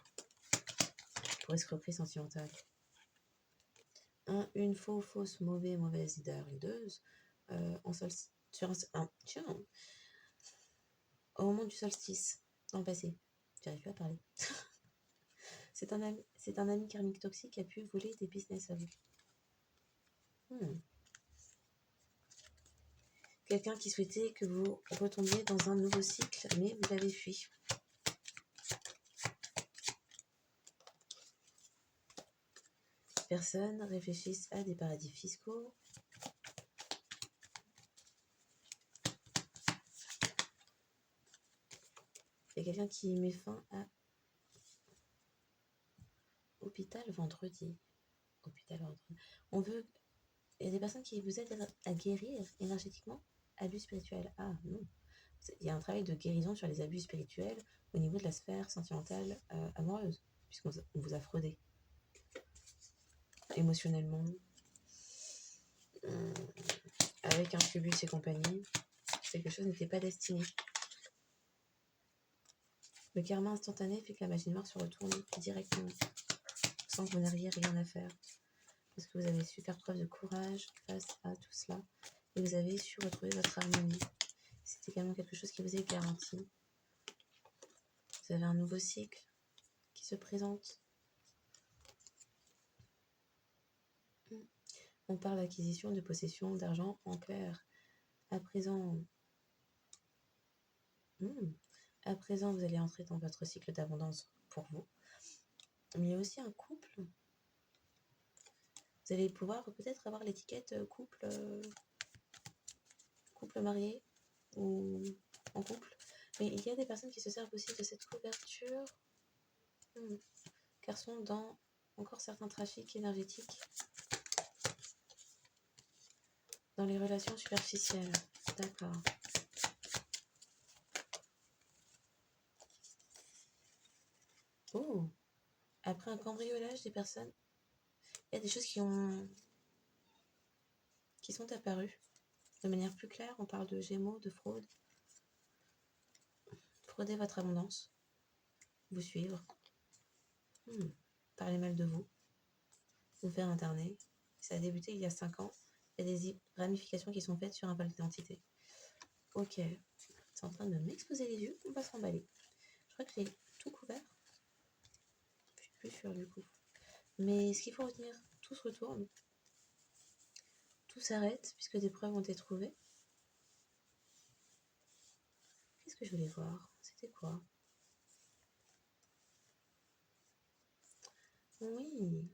pour escroquerie sentimentale? Une fausse, mauvaise hideuse. Tiens, au moment du solstice, dans le passé. J'arrive plus à parler. C'est un ami karmique toxique qui a pu voler des business à vous. Quelqu'un qui souhaitait que vous retombiez dans un nouveau cycle, mais vous l'avez fui. Personnes réfléchissent à des paradis fiscaux. Il y a quelqu'un qui met fin à hôpital vendredi. On veut... Il y a des personnes qui vous aident à guérir énergétiquement. Abus spirituel. Ah non. Il y a un travail de guérison sur les abus spirituels au niveau de la sphère sentimentale amoureuse, puisqu'on vous a fraudé émotionnellement, avec Incubus et compagnie. Quelque chose n'était pas destiné. Le karma instantané fait que la magie noire se retourne directement, sans que vous n'ayez rien à faire. Parce que vous avez su faire preuve de courage face à tout cela, et vous avez su retrouver votre harmonie. C'est également quelque chose qui vous est garanti. Vous avez un nouveau cycle qui se présente. On parle d'acquisition, de possession, d'argent en clair. À présent, vous allez entrer dans votre cycle d'abondance pour vous. Mais il y a aussi un couple. Vous allez pouvoir peut-être avoir l'étiquette couple marié ou en couple. Mais il y a des personnes qui se servent aussi de cette couverture car sont dans encore certains trafics énergétiques dans les relations superficielles. D'accord. Oh, après un cambriolage, des personnes, il y a des choses qui sont apparues de manière plus claire. On parle de gémeaux, de fraude. Frauder votre abondance. Vous suivre. Parler mal de vous. Vous faire interner. Ça a débuté il y a 5 ans. Il y a des ramifications qui sont faites sur un vol d'identité. Ok. C'est en train de m'exposer les yeux. On va s'emballer. Je crois que j'ai tout couvert. Je suis plus sûre du coup. Mais ce qu'il faut retenir, tout se retourne. Tout s'arrête puisque des preuves ont été trouvées. Qu'est-ce que je voulais voir? C'était quoi? Oui,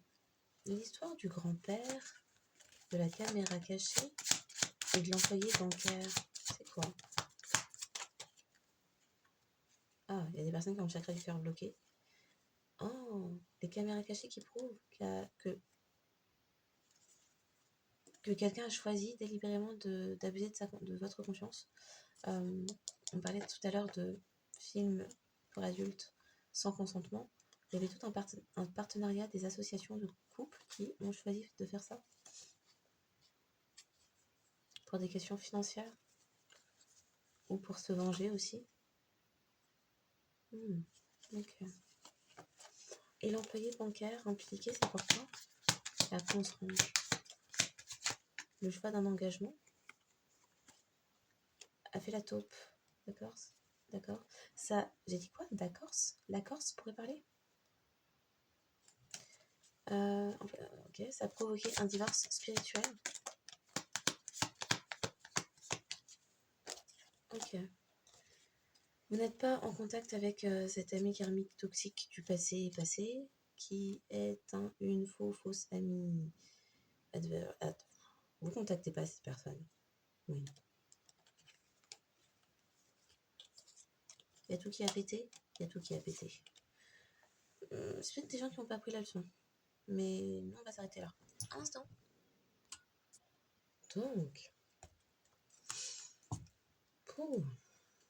l'histoire du grand-père, de la caméra cachée et de l'employé bancaire. C'est quoi? Ah, il y a des personnes qui ont le chakra du cœur bloqué. Oh, les caméras cachées qui prouvent que quelqu'un a choisi délibérément d'abuser de votre confiance. On parlait tout à l'heure de films pour adultes sans consentement. Il y avait tout un partenariat des associations de couples qui ont choisi de faire ça pour des questions financières ou pour se venger aussi. Okay. Et l'employé bancaire impliqué, c'est pourquoi? Et après, on se range. Le choix d'un engagement a fait la taupe. D'accord? D'accord. Ça, j'ai dit quoi? D'accord? La Corse pourrait parler? Ok, ça a provoqué un divorce spirituel. Ok. Vous n'êtes pas en contact avec cet ami karmique toxique du passé, qui est une fausse amie. Vous contactez pas cette personne. Oui. Il y a tout qui a pété. Il y a tout qui a pété. C'est peut-être des gens qui n'ont pas pris la leçon. Mais nous, on va s'arrêter là. Un instant. Donc,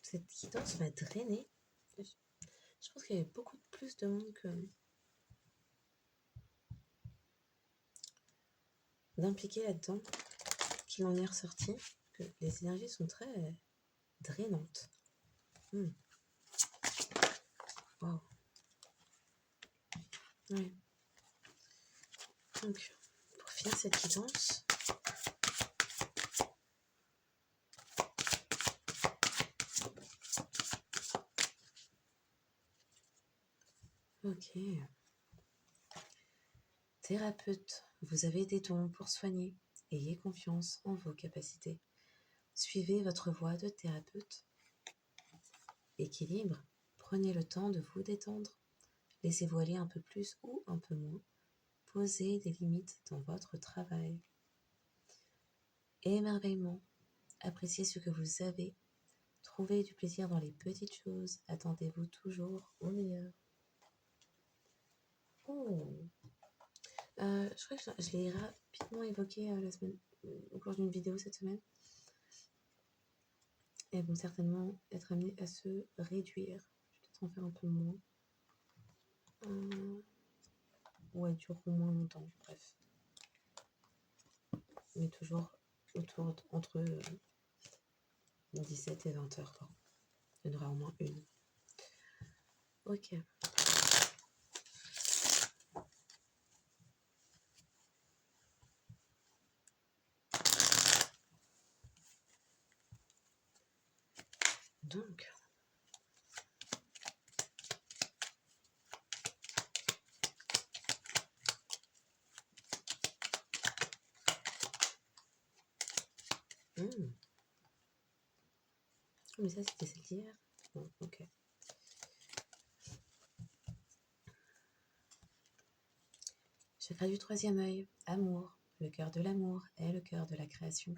cette guidance m'a drainée. Je pense qu'il y avait beaucoup plus de monde d'impliqués là-dedans qu'il en est ressorti. Que les énergies sont très drainantes. Waouh. Ouais. Donc, pour finir cette guidance, ok. Thérapeute, vous avez des dons pour soigner. Ayez confiance en vos capacités. Suivez votre voie de thérapeute. Équilibre, prenez le temps de vous détendre. Laissez-vous aller un peu plus ou un peu moins. Posez des limites dans votre travail. Émerveillement, appréciez ce que vous avez. Trouvez du plaisir dans les petites choses. Attendez-vous toujours au meilleur. Je crois que je l'ai rapidement évoqué au cours d'une vidéo cette semaine. Elles vont certainement être amenées à se réduire. Je vais peut-être en faire un peu moins. Ou elles dureront moins longtemps, bref. Mais toujours entre 17 et 20 heures, quoi. Il y en aura au moins une. Ok. Donc, mais ça c'était celle d'hier. Bon, ok. Chakra du troisième œil, amour. Le cœur de l'amour est le cœur de la création.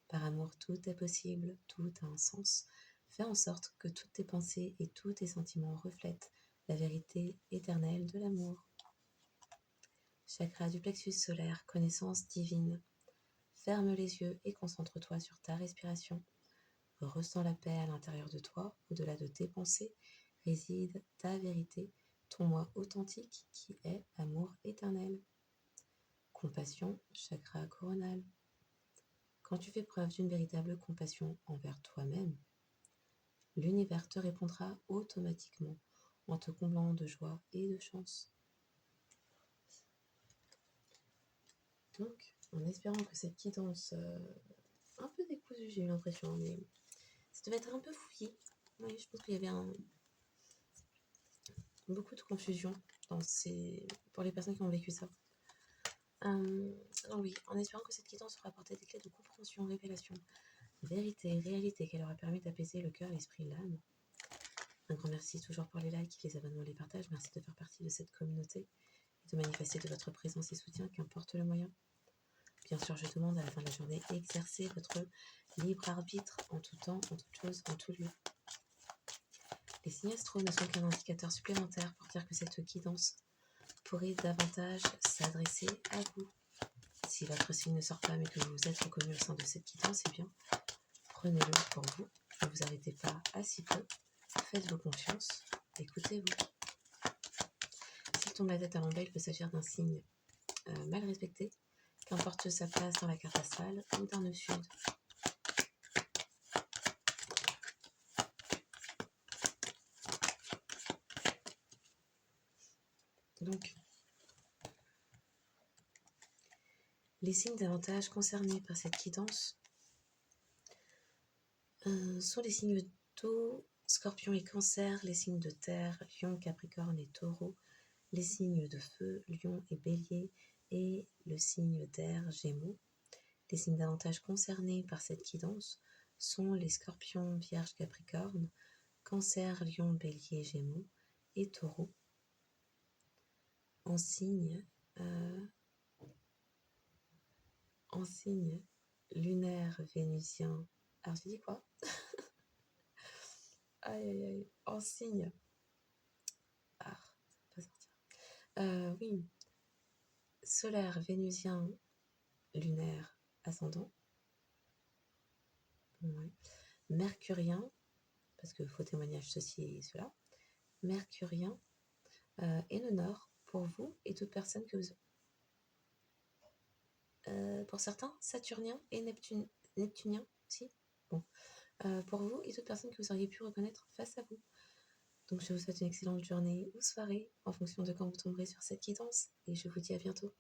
Par amour, tout est possible, tout a un sens. Fais en sorte que toutes tes pensées et tous tes sentiments reflètent la vérité éternelle de l'amour. Chakra du plexus solaire, connaissance divine. Ferme les yeux et concentre-toi sur ta respiration. Ressens la paix à l'intérieur de toi, au-delà de tes pensées, réside ta vérité, ton moi authentique qui est amour éternel. Compassion, chakra coronal. Quand tu fais preuve d'une véritable compassion envers toi-même, l'univers te répondra automatiquement en te comblant de joie et de chance. Donc, en espérant que cette guidance, un peu décousue, j'ai eu l'impression, mais ça devait être un peu fouillé. Oui, je pense qu'il y avait beaucoup de confusion pour les personnes qui ont vécu ça. Donc oui, en espérant que cette guidance aura apporté des clés de compréhension, révélation, vérité, réalité, qu'elle aura permis d'apaiser le cœur, l'esprit, l'âme. Un grand merci toujours pour les likes, les abonnements, les partages. Merci de faire partie de cette communauté et de manifester de votre présence et soutien, qu'importe le moyen. Bien sûr, je demande à la fin de la journée d'exercer votre libre arbitre en tout temps, en toute chose, en tout lieu. Les signes astro ne sont qu'un indicateur supplémentaire pour dire que cette guidance pourrait davantage s'adresser à vous. Si votre signe ne sort pas mais que vous êtes reconnu au sein de cette guidance, eh bien, prenez-le pour vous. Ne vous arrêtez pas à si peu. Faites-vous confiance. Écoutez-vous. S'il tombe la tête à l'envers, il peut s'agir d'un signe mal respecté, qu'importe sa place dans la carte astrale ou d'un nœud sud. Donc, Les signes davantage concernés par cette guidance sont les signes d'eau, Scorpion et Cancer, les signes de terre, Lion, Capricorne et Taureau, les signes de feu, Lion et Bélier, et le signe d'air, Gémeaux. Les signes davantage concernés par cette guidance sont les Scorpions, Vierge, Capricorne, Cancer, Lion, Bélier, Gémeaux et Taureau. En signe lunaire, vénusien. Alors j'ai dit quoi? Aïe aïe aïe. En signe. Ah, ça va pas sortir. Oui. Solaire, vénusien, lunaire, ascendant. Ouais. Mercurien, parce que faux témoignage ceci et cela. Mercurien et le Nord pour vous et toute personne que vous... pour certains, Saturnien et Neptunien aussi. Bon. Pour vous et toute personne que vous auriez pu reconnaître face à vous. Donc je vous souhaite une excellente journée ou soirée en fonction de quand vous tomberez sur cette guidance et je vous dis à bientôt.